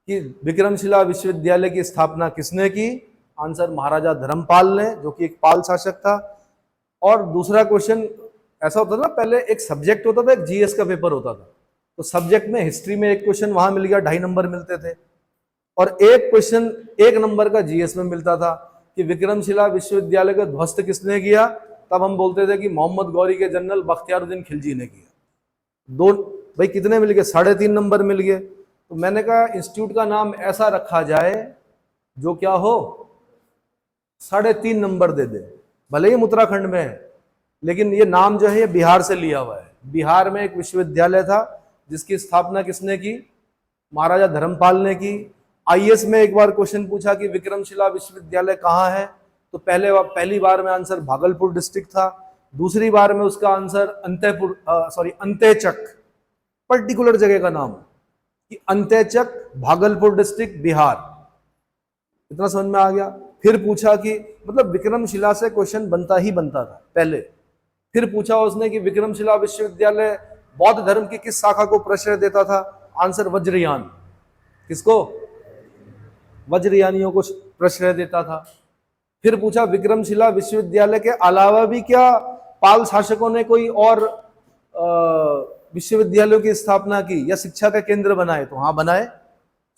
कि विक्रमशिला विश्वविद्यालय की स्थापना किसने की, आंसर महाराजा धर्मपाल ने, जो कि एक पाल शासक था। और दूसरा क्वेश्चन ऐसा होता था ना, पहले एक सब्जेक्ट होता था, एक जीएस का पेपर होता था, तो सब्जेक्ट में हिस्ट्री में एक क्वेश्चन वहां मिल गया, 2.5 नंबर मिलते थे। और एक क्वेश्चन 1 नंबर का जीएस में मिलता था कि विक्रमशिला विश्वविद्यालय का ध्वस्त किसने किया, तब हम बोलते थे कि मोहम्मद गौरी के जनरल बख्तियारुद्दीन खिलजी ने किया। 2 भाई कितने मिल गए, 3.5 नंबर मिल गए। तो मैंने कहा इंस्टीट्यूट का नाम ऐसा रखा जाए जो क्या हो, 3.5 नंबर दे दे, भले ही उत्तराखंड में है, लेकिन ये नाम जो है ये बिहार से लिया हुआ है। बिहार में एक विश्वविद्यालय था जिसकी स्थापना किसने की, महाराजा धर्मपाल ने की। आईएएस में एक बार क्वेश्चन पूछा कि विक्रमशिला विश्वविद्यालय कहाँ है, तो पहली बार में आंसर भागलपुर डिस्ट्रिक्ट था, दूसरी बार में उसका आंसर अंत्यचक, पर्टिकुलर जगह का नाम कि अंत्यचक, भागलपुर डिस्ट्रिक्ट, बिहार। इतना समझ में आ गया। फिर पूछा कि मतलब विक्रमशिला से क्वेश्चन बनता ही बनता था पहले। फिर पूछा उसने कि विक्रमशिला विश्वविद्यालय बौद्ध धर्म की किस शाखा को प्रश्रय देता था, आंसर वज्रयान। किसको? वज्रयानियों को प्रश्रय देता था। फिर पूछा विक्रमशिला विश्वविद्यालय के अलावा भी क्या पाल शासकों ने कोई और विश्वविद्यालयों की स्थापना की या शिक्षा का केंद्र बनाए, तो हाँ बनाए।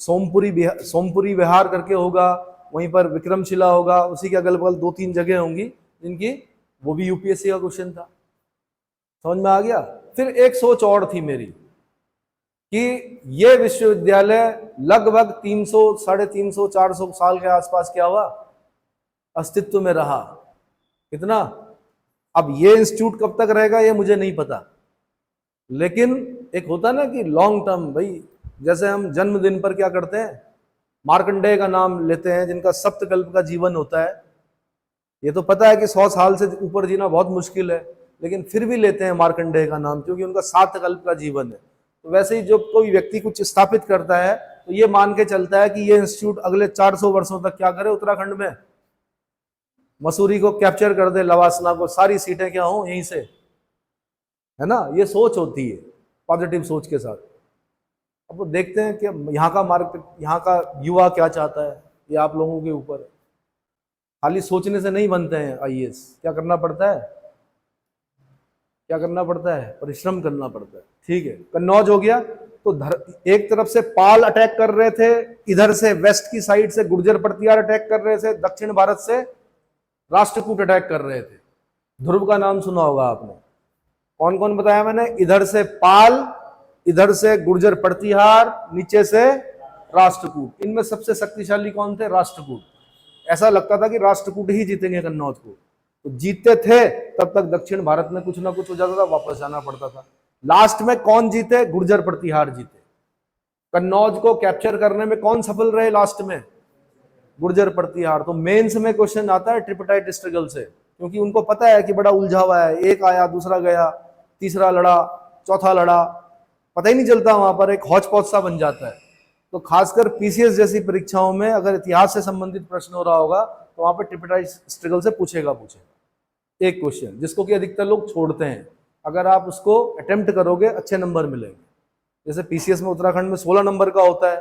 सोमपुरी विहार करके होगा, वहीं पर विक्रमशिला होगा, उसी के अगल बगल 2-3 जगह होंगी जिनकी, वो भी यूपीएससी का क्वेश्चन था। समझ में आ गया। फिर एक सोच और थी मेरी कि ये विश्वविद्यालय लगभग 300, 350, 400 साल के आसपास क्या हुआ, अस्तित्व में रहा। कितना? अब ये इंस्टीट्यूट कब तक रहेगा ये मुझे नहीं पता, लेकिन एक होता ना कि लॉन्ग टर्म, भाई जैसे हम जन्मदिन पर क्या करते हैं, मार्कंडेय का नाम लेते हैं जिनका सप्तकल्प का जीवन होता है। ये तो पता है कि 100 साल से ऊपर जीना बहुत मुश्किल है, लेकिन फिर भी लेते हैं मार्कंडेय का नाम क्योंकि उनका 7 कल्प का जीवन है। तो वैसे ही जब कोई व्यक्ति कुछ स्थापित करता है तो ये मान के चलता है कि ये इंस्टीट्यूट अगले 400 वर्षों तक क्या करे, उत्तराखंड में मसूरी को कैप्चर कर दे, लवासना को, सारी सीटें क्या हो यहीं से, है ना। ये सोच होती है पॉजिटिव सोच के साथ। अब वो देखते हैं कि यहाँ का मार्केट, यहाँ का युवा क्या चाहता है, ये आप लोगों के ऊपर है। खाली सोचने से नहीं बनते हैं आईएएस, क्या करना पड़ता है, क्या करना पड़ता है, परिश्रम करना पड़ता है। ठीक है, कन्नौज हो गया। तो एक तरफ से पाल अटैक कर रहे थे, इधर से वेस्ट की साइड से गुर्जर प्रतिहार अटैक कर रहे थे, दक्षिण भारत से राष्ट्रकूट अटैक कर रहे थे। ध्रुव का नाम सुना होगा आपने। कौन कौन बताया मैंने? इधर से पाल, इधर से गुर्जर प्रतिहार, नीचे से राष्ट्रकूट। इनमें सबसे शक्तिशाली कौन थे? राष्ट्रकूट। ऐसा लगता था कि राष्ट्रकूट ही जीतेंगे कन्नौज को, तो जीतते थे। तब तक दक्षिण भारत में कुछ ना कुछ हो जाता था, वापस आना पड़ता था। लास्ट में कौन जीते? गुर्जर प्रतिहार जीते। कन्नौज को कैप्चर करने में कौन सफल रहे लास्ट में? गुर्जर प्रतिहार। तो मेंस में क्वेश्चन आता है ट्रिपटाइट स्ट्रगल से, क्योंकि उनको पता है कि बड़ा उलझा हुआ है, एक आया, दूसरा गया, तीसरा लड़ा, चौथा लड़ा, पता ही नहीं चलता, वहां पर एक हौच पौच सा बन जाता है। तो खासकर पीसीएस जैसी परीक्षाओं में अगर इतिहास से संबंधित प्रश्न हो रहा होगा तो वहां पर ट्रिपटाइट स्ट्रगल से पूछेगा एक क्वेश्चन, जिसको कि अधिकतर लोग छोड़ते हैं। अगर आप उसको अटेम्प्ट करोगे अच्छे नंबर मिलेंगे। जैसे पीसीएस में उत्तराखंड में 16 नंबर का होता है,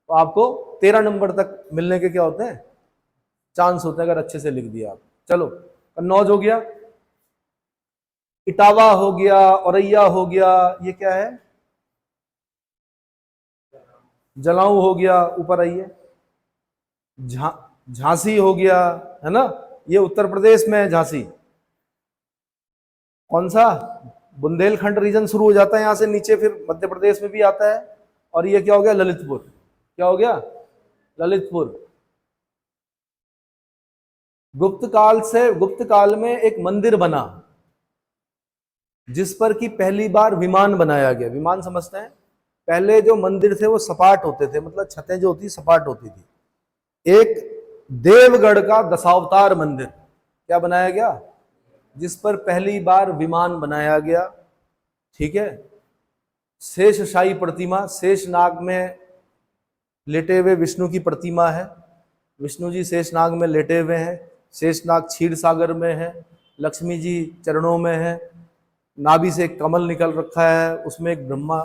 तो आपको 13 नंबर तक मिलने के क्या होते हैं, चांस होते हैं, अगर अच्छे से लिख दिया आप। चलो, कन्नौज हो गया, इटावा हो गया, औरैया हो गया, ये क्या है, जलाऊ हो गया, ऊपर आइए, झांसी हो गया, है ना, ये उत्तर प्रदेश में है झांसी। कौन सा? बुंदेलखंड रीजन शुरू हो जाता है यहां से नीचे, फिर मध्य प्रदेश में भी आता है। और ये क्या हो गया? ललितपुर। क्या हो गया? ललितपुर। गुप्त काल में एक मंदिर बना जिस पर कि पहली बार विमान बनाया गया। विमान समझते हैं? पहले जो मंदिर थे वो सपाट होते थे, मतलब छतें जो होती सपाट होती थी। एक देवगढ़ का दशावतार मंदिर क्या बनाया गया, जिस पर पहली बार विमान बनाया गया। ठीक है। शेषशाही प्रतिमा, शेषनाग में लेटे हुए विष्णु की प्रतिमा है। विष्णु जी शेषनाग में लेटे हुए हैं, शेषनाग क्षीर सागर में है, लक्ष्मी जी चरणों में है, नाभि से एक कमल निकल रखा है, उसमें एक ब्रह्मा,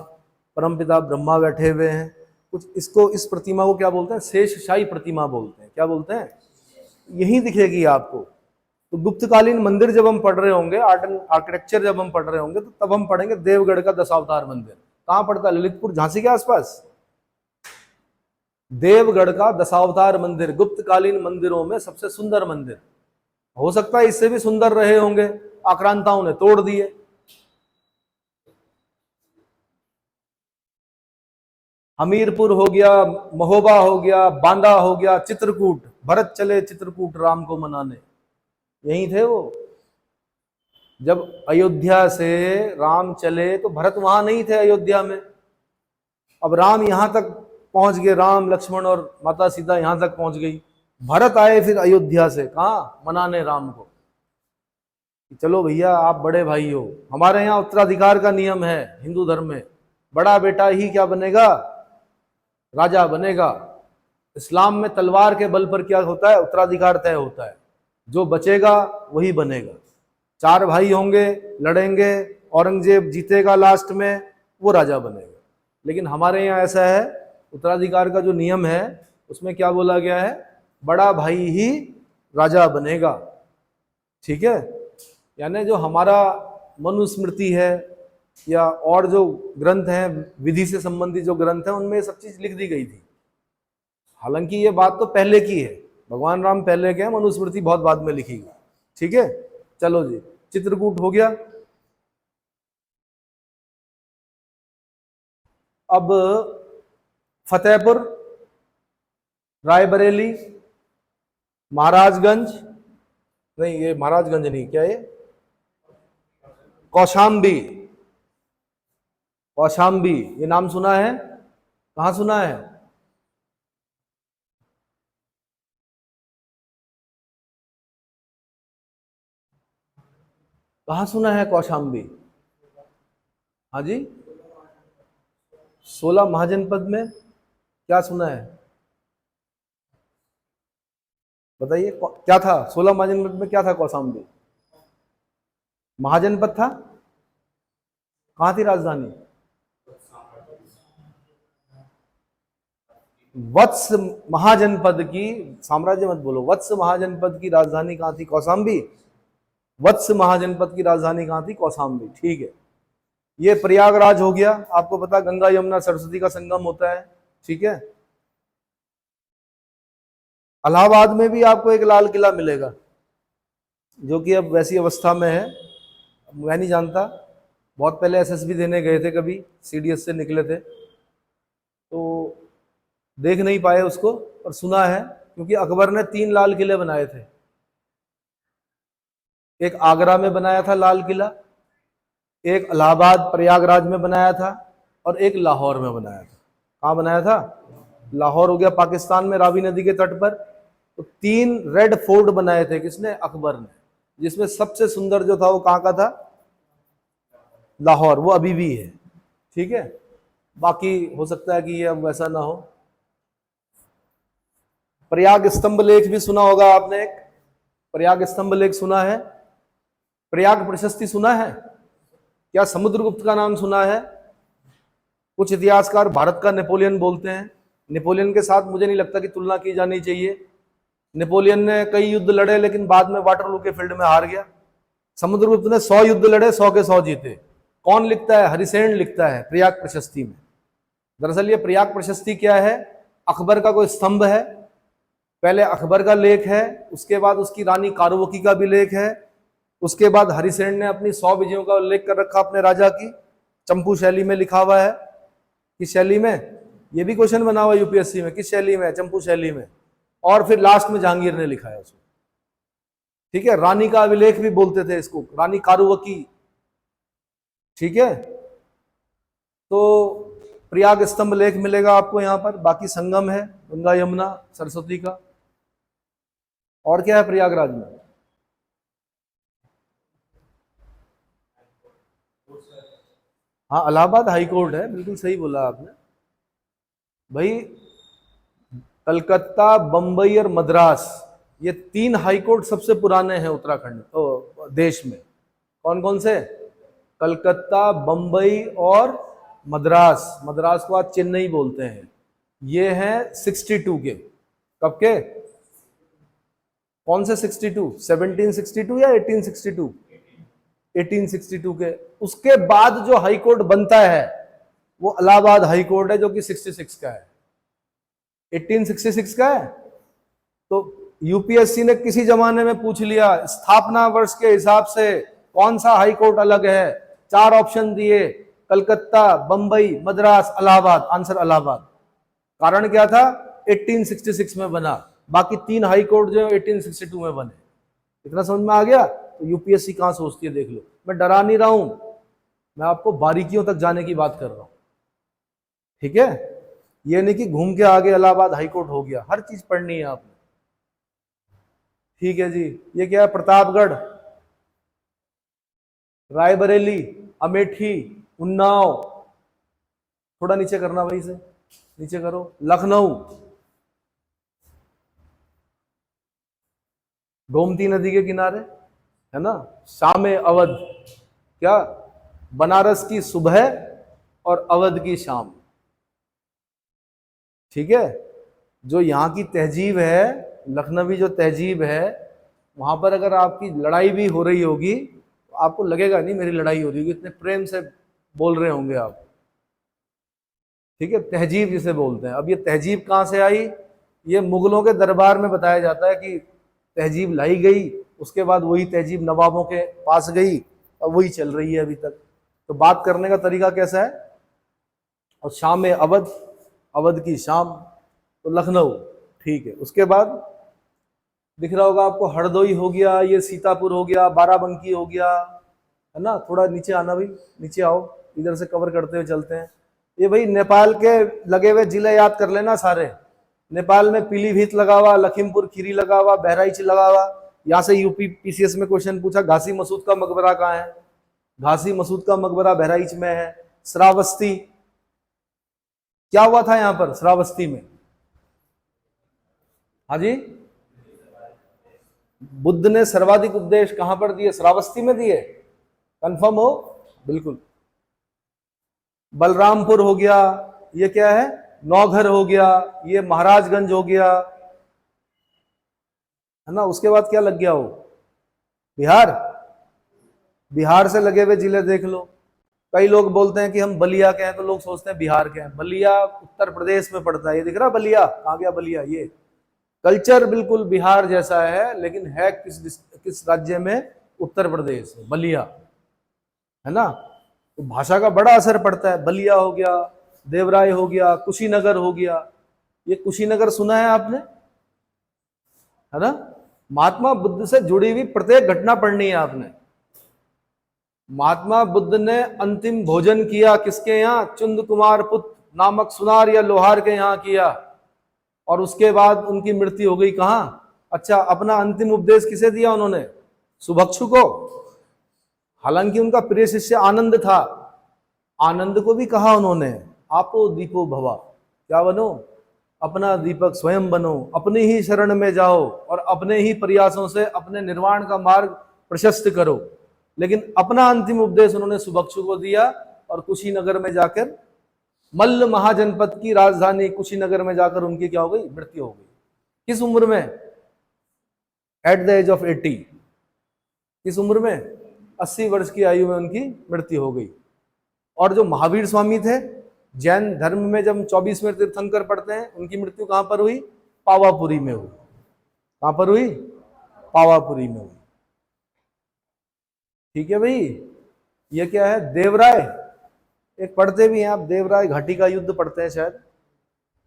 परमपिता ब्रह्मा बैठे हुए हैं। कुछ इसको, इस प्रतिमा को क्या बोलते हैं? शेषशाही प्रतिमा बोलते हैं। क्या बोलते हैं? यही दिखेगी आपको। तो गुप्तकालीन मंदिर जब हम पढ़ रहे होंगे, आर्ट एंड आर्किटेक्चर जब हम पढ़ रहे होंगे, तो तब हम पढ़ेंगे देवगढ़ का दशावतार मंदिर। कहां पड़ता है? ललितपुर, झांसी के आसपास। देवगढ़ का दशावतार मंदिर गुप्तकालीन मंदिरों में सबसे सुंदर मंदिर। हो सकता है इससे भी सुंदर रहे होंगे, आक्रांताओं ने तोड़ दिए। हमीरपुर हो गया, महोबा हो गया, बांदा हो गया, चित्रकूट, भरत चले चित्रकूट राम को मनाने, यही थे वो। जब अयोध्या से राम चले तो भरत वहां नहीं थे अयोध्या में। अब राम यहां तक पहुंच गए राम लक्ष्मण और माता सीता यहां तक पहुंच गई। भरत आए फिर अयोध्या से, कहा मनाने राम को, चलो भैया आप बड़े भाई हो, हमारे यहाँ उत्तराधिकार का नियम है हिंदू धर्म में, बड़ा बेटा ही क्या बनेगा, राजा बनेगा। इस्लाम में तलवार के बल पर क्या होता है, उत्तराधिकार तय होता है, जो बचेगा वही बनेगा। 4 भाई होंगे, लड़ेंगे, औरंगजेब जीतेगा, लास्ट में वो राजा बनेगा। लेकिन हमारे यहाँ ऐसा है, उत्तराधिकार का जो नियम है उसमें क्या बोला गया है, बड़ा भाई ही राजा बनेगा। ठीक है, यानी जो हमारा मनुस्मृति है या और जो ग्रंथ हैं, विधि से संबंधित जो ग्रंथ हैं, उनमें सब चीज लिख दी गई थी। हालांकि ये बात तो पहले की है, भगवान राम पहले के हैं, मनुस्मृति बहुत बाद में लिखी गई। ठीक है, चलो जी, चित्रकूट हो गया। अब फतेहपुर, रायबरेली, महाराजगंज, नहीं ये महाराजगंज नहीं, क्या ये, कौशाम्बी। कौशाम्बी ये नाम सुना है, कहां सुना है, कहां सुना है कौशाम्बी? हाँ जी, 16 महाजनपद में क्या सुना है, बताइए क्या था 16 महाजनपद में, क्या था कौशाम्बी? महाजनपद था, कहां थी राजधानी? वत्स महाजनपद की, साम्राज्य मत बोलो, वत्स महाजनपद की राजधानी कहां थी? कौशाम्बी। वत्स महाजनपद की राजधानी कहां थी? कौशाम्बी। ठीक है, ये प्रयागराज हो गया, आपको पता गंगा यमुना सरस्वती का संगम होता है। ठीक है, इलाहाबाद में भी आपको एक लाल किला मिलेगा, जो कि अब वैसी अवस्था में है, मैं नहीं जानता, बहुत पहले एसएसबी देने गए थे, कभी सीडीएस से निकले थे तो देख नहीं पाए उसको, पर सुना है, क्योंकि अकबर ने 3 लाल किले बनाए थे। एक आगरा में बनाया था लाल किला, एक इलाहाबाद प्रयागराज में बनाया था, और एक लाहौर में बनाया था। कहाँ बनाया था? लाहौर हो गया पाकिस्तान में, रावी नदी के तट पर। तो 3 रेड फोर्ट बनाए थे, किसने? अकबर ने, जिसमें सबसे सुंदर जो था वो कहाँ का था? लाहौर, वो अभी भी है। ठीक है, बाकी हो सकता है कि ये अब वैसा ना हो। प्रयाग स्तंभ लेख भी सुना होगा आपने, एक प्रयाग स्तंभ लेख सुना है? प्रयाग प्रशस्ति सुना है? क्या समुद्रगुप्त का नाम सुना है? कुछ इतिहासकार भारत का नेपोलियन बोलते हैं। नेपोलियन के साथ मुझे नहीं लगता कि तुलना की जानी चाहिए। नेपोलियन ने कई युद्ध लड़े, लेकिन बाद में वाटरलू के फील्ड में हार गया। समुद्रगुप्त ने 100 युद्ध लड़े, 100 के 100 जीते। कौन लिखता है? हरिसेन लिखता है प्रयाग प्रशस्ति में। दरअसल ये प्रयाग प्रशस्ति क्या है? अकबर का कोई स्तंभ है, पहले अकबर का लेख है, उसके बाद उसकी रानी कारुवकी का भी लेख है, उसके बाद हरिसेन ने अपनी 100 विजयों का उल्लेख कर रखा अपने राजा की, चंपू शैली में लिखा हुआ है। किस शैली में? ये भी क्वेश्चन बना हुआ यूपीएससी में, किस शैली में? चंपू शैली में। और फिर लास्ट में जहांगीर ने लिखा है उसको। ठीक है, रानी का अभिलेख भी बोलते थे इसको, रानी कारुवकी। ठीक है, तो प्रयाग स्तंभ लेख मिलेगा आपको यहाँ पर। बाकी संगम है गंगा यमुना सरस्वती का। और क्या है प्रयागराज में? हाँ, इलाहाबाद हाई कोर्ट है, बिल्कुल सही बोला आपने भाई। कलकत्ता, बंबई और मद्रास, ये 3 हाई कोर्ट सबसे पुराने हैं उत्तराखंड देश में। कौन कौन से? कलकत्ता, बंबई और मद्रास। मद्रास को आज चेन्नई बोलते हैं। ये हैं 62 के। कब के? कौन से 62? 1762 या 1862? 1862 के। उसके बाद जो हाई कोर्ट बनता है वो इलाहाबाद हाई कोर्ट है, जो कि 66 का है। 1866 का है। तो यूपीएससी ने किसी जमाने में पूछ लिया स्थापना वर्ष के हिसाब से कौन सा हाई कोर्ट अलग है, 4 ऑप्शन दिए, कलकत्ता, बंबई, मद्रास, इलाहाबाद। आंसर इलाहाबाद। कारण क्या था? 1866 में बना। बाकी 3 हाई कोर्ट जो 1862 में बने। इतना समझ में आ गया? तो यूपीएससी कहां सोचती है देख लो। मैं डरा नहीं रहा हूं, मैं आपको बारीकियों तक जाने की बात कर रहा हूं। ठीक है, ये नहीं कि घूम के आगे इलाहाबाद हाईकोर्ट हो गया, हर चीज पढ़नी है आपने। ठीक है जी। ये क्या है? प्रतापगढ़, रायबरेली, अमेठी, उन्नाव, थोड़ा नीचे करना भाई से, नीचे करो, लखनऊ, गोमती नदी के किनारे, है ना, शाम अवध, क्या, बनारस की सुबह और अवध की शाम। ठीक है। जो यहाँ की तहजीब है, लखनवी जो तहजीब है, वहां पर अगर आपकी लड़ाई भी हो रही होगी तो आपको लगेगा नहीं मेरी लड़ाई हो रही होगी, इतने प्रेम से बोल रहे होंगे आप। ठीक है, तहजीब जिसे बोलते हैं। अब ये तहजीब कहाँ से आई? ये मुगलों के दरबार में बताया जाता है कि तहजीब लाई गई, उसके बाद वही तहजीब नवाबों के पास गई और वही चल रही है अभी तक। तो बात करने का तरीका कैसा है? और शाम में अवध, अवध की शाम, तो लखनऊ। ठीक है। उसके बाद दिख रहा होगा आपको, हरदोई हो गया, ये सीतापुर हो गया, बाराबंकी हो गया, है ना। थोड़ा नीचे आना भाई, नीचे आओ, इधर से कवर करते हुए चलते हैं। ये भाई नेपाल के लगे हुए जिले याद कर लेना सारे। नेपाल में पीलीभीत लगा हुआ, लखीमपुर खीरी लगा हुआ, बहराइच लगा हुआ। यहाँ से यूपी पीसीएस में क्वेश्चन पूछा, घासी मसूद का मकबरा कहाँ है? घासी मसूद का मकबरा बहराइच में है। श्रावस्ती, क्या हुआ था यहाँ पर श्रावस्ती में? हाँ जी, बुद्ध ने सर्वाधिक उपदेश कहां पर दिए? श्रावस्ती में दिए। कंफर्म हो? बिल्कुल। बलरामपुर हो गया, ये क्या है? नौघर हो गया, ये महाराजगंज हो गया, है ना। उसके बाद क्या लग गया हो? बिहार। बिहार से लगे हुए जिले देख लो। कई लोग बोलते हैं कि हम बलिया के हैं, तो लोग सोचते हैं बिहार के हैं। बलिया उत्तर प्रदेश में पड़ता है। ये दिख रहा बलिया, कहां गया बलिया? ये कल्चर बिल्कुल बिहार जैसा है, लेकिन है किस राज्य में? उत्तर प्रदेश, बलिया, है ना। तो भाषा का बड़ा असर पड़ता है। बलिया हो गया, देवराय हो गया, कुशीनगर हो गया। ये कुशीनगर सुना है आपने? है ना। महात्मा बुद्ध से जुड़ी हुई प्रत्येक घटना पढ़नी है आपने। महात्मा बुद्ध ने अंतिम भोजन किया किसके यहाँ? चुंद कुमार पुत्र नामक सुनार या लोहार के यहाँ किया, और उसके बाद उनकी मृत्यु हो गई कहां? अच्छा, अपना अंतिम उपदेश किसे दिया उन्होंने? सुभक्षु को। हालांकि उनका प्रिय शिष्य आनंद था, आनंद को भी कहा उन्होंने, आपो दीपो भवा, क्या बनो? अपना दीपक स्वयं बनो, अपनी ही शरण में जाओ और अपने ही प्रयासों से अपने निर्वाण का मार्ग प्रशस्त करो। लेकिन अपना अंतिम उपदेश उन्होंने सुभक्षु को दिया, और कुशीनगर में जाकर, मल्ल महाजनपद की राजधानी कुशीनगर में जाकर उनकी क्या हो गई? मृत्यु हो गई। किस उम्र में? At the age of 80। किस उम्र में? 80 वर्ष की आयु में उनकी मृत्यु हो गई। और जो महावीर स्वामी थे, जैन धर्म में जब 24वें तीर्थंकर पढ़ते हैं, उनकी मृत्यु कहां पर हुई? पावापुरी में हुई। कहां पर हुई? पावापुरी में हुई। ठीक है भाई। ये क्या है? देवराय, एक पढ़ते भी हैं आप, देवराय घाटी का युद्ध पढ़ते हैं शायद,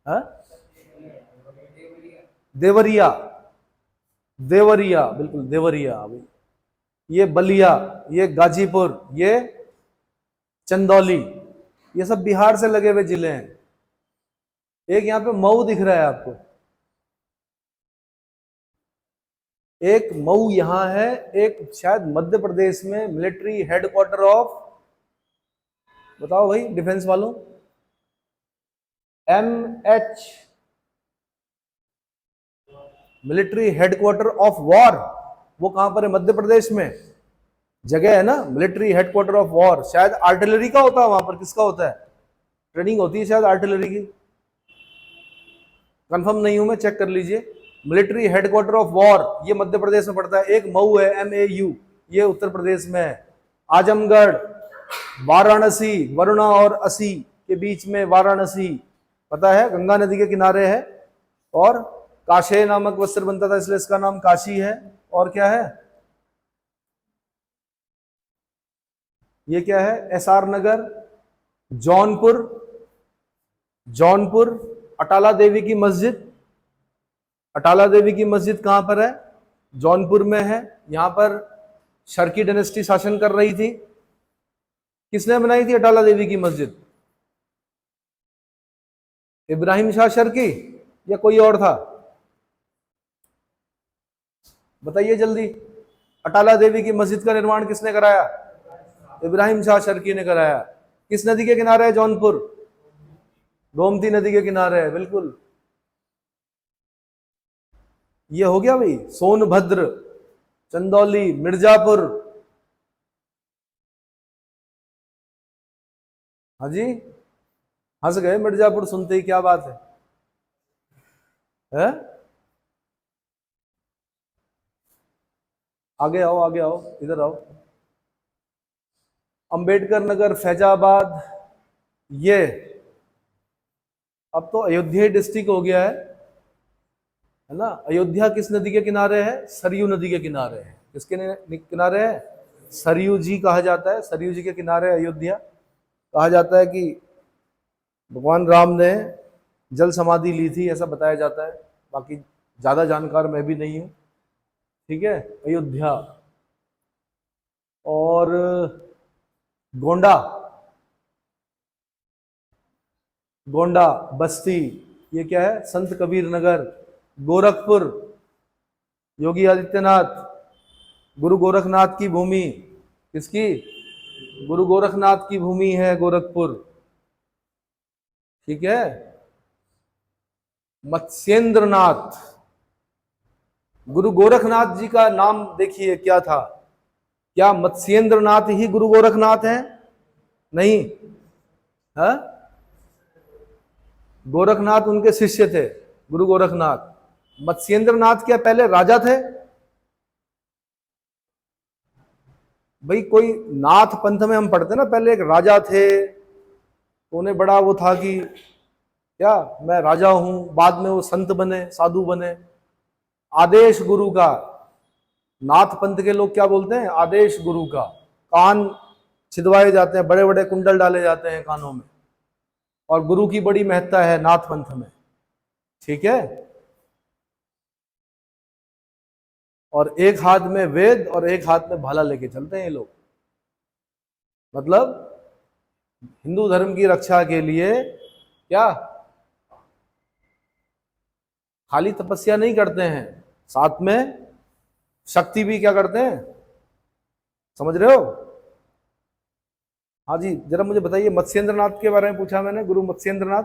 है? देवरिया, देवरिया, बिल्कुल देवरिया भाई। ये बलिया, ये गाजीपुर, ये चंदौली, ये सब बिहार से लगे हुए जिले हैं। एक यहां पे मऊ दिख रहा है आपको, एक मऊ यहां है, एक शायद मध्य प्रदेश में मिलिट्री हेडक्वार्टर ऑफ, बताओ भाई डिफेंस वालों, MH, military headquarter of war, वो कहां पर है? मध्य प्रदेश में जगह है ना, मिलिट्री हेडक्वार्टर ऑफ वॉर। शायद आर्टिलरी का होता है वहां पर। किसका होता है? ट्रेनिंग होती है शायद आर्टिलरी की, कंफर्म नहीं हूं मैं, चेक कर लीजिए। मिलिट्री हेडक्वार्टर ऑफ वॉर, ये मध्य प्रदेश में पड़ता है। एक मऊ है, MAU, ये उत्तर प्रदेश में है। आजमगढ़, वाराणसी, वरुणा और असी के बीच में वाराणसी, पता है, गंगा नदी के किनारे है। और काशे नामक वस्त्र बनता था, इसलिए इसका नाम काशी है। और क्या है? ये क्या है? SR नगर, जौनपुर, जौनपुर, अटाला देवी की मस्जिद, अटाला देवी की मस्जिद कहां पर है? जौनपुर में है। यहां पर शर्की डायनेस्टी शासन कर रही थी। किसने बनाई थी अटाला देवी की मस्जिद? इब्राहिम शाह शर्की या कोई और था? बताइए जल्दी। अटाला देवी की मस्जिद का निर्माण किसने कराया? इब्राहिम शाह शर्की ने कराया। किस नदी के किनारे है जौनपुर? गोमती नदी के किनारे है, बिल्कुल। ये हो गया भाई। सोनभद्र, चंदौली, मिर्जापुर। हाँ जी, हंस गए मिर्जापुर सुनते ही, क्या बात है? आगे आओ, आगे आओ, इधर आओ। अंबेडकर नगर, फैजाबाद, ये अब तो अयोध्या डिस्ट्रिक्ट हो गया है ना। अयोध्या किस नदी के किनारे है? सरयू नदी के किनारे है। किसके किनारे है? सरयू जी कहा जाता है, सरयू जी के किनारे अयोध्या। कहा जाता है कि भगवान राम ने जल समाधि ली थी, ऐसा बताया जाता है। बाकी ज्यादा जानकार मैं भी नहीं हूं। ठीक है, अयोध्या। और गोंडा, गोंडा, बस्ती, ये क्या है? संत कबीर नगर। गोरखपुर, योगी आदित्यनाथ, गुरु गोरखनाथ की भूमि। किसकी? गुरु गोरखनाथ की भूमि है गोरखपुर। ठीक है। मत्स्येंद्रनाथ, गुरु गोरखनाथ जी का नाम देखिए क्या था? क्या मत्स्येंद्रनाथ ही गुरु गोरखनाथ है? नहीं है? गोरखनाथ उनके शिष्य थे, गुरु गोरखनाथ। मत्स्येंद्रनाथ क्या पहले राजा थे? भाई कोई नाथ पंथ में हम पढ़ते ना, पहले एक राजा थे तो उन्हें बड़ा वो था कि क्या मैं राजा हूं, बाद में वो संत बने, साधु बने। आदेश गुरु का, नाथ पंथ के लोग क्या बोलते हैं? आदेश गुरु का। कान छिदवाए जाते हैं, बड़े बड़े कुंडल डाले जाते हैं कानों में, और गुरु की बड़ी महत्ता है नाथ पंथ में। ठीक है। और एक हाथ में वेद और एक हाथ में भाला लेके चलते हैं ये लोग। मतलब हिंदू धर्म की रक्षा के लिए क्या खाली तपस्या नहीं करते हैं, साथ में शक्ति भी क्या करते हैं? समझ रहे हो? हाँ जी, जरा मुझे बताइए, मत्स्येंद्रनाथ के बारे में पूछा मैंने, गुरु मत्स्येंद्रनाथ।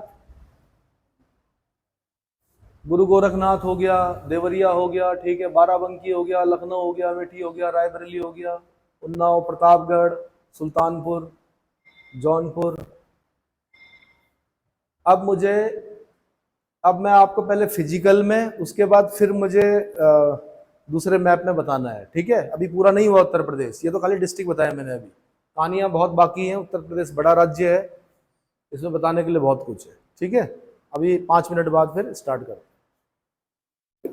गुरु गोरखनाथ हो गया, देवरिया हो गया, ठीक है, बाराबंकी हो गया, लखनऊ हो गया, अमेठी हो गया, रायबरेली हो गया, उन्नाव, प्रतापगढ़, सुल्तानपुर, जौनपुर। अब मुझे, अब मैं आपको पहले फिजिकल में, उसके बाद फिर मुझे दूसरे मैप में बताना है। ठीक है, अभी पूरा नहीं हुआ उत्तर प्रदेश, ये तो खाली डिस्ट्रिक्ट बताया मैंने। अभी कहानियां बहुत बाकी हैं। उत्तर प्रदेश बड़ा राज्य है, इसमें बताने के लिए बहुत कुछ है। ठीक है, अभी 5 मिनट बाद फिर स्टार्ट करते हैं।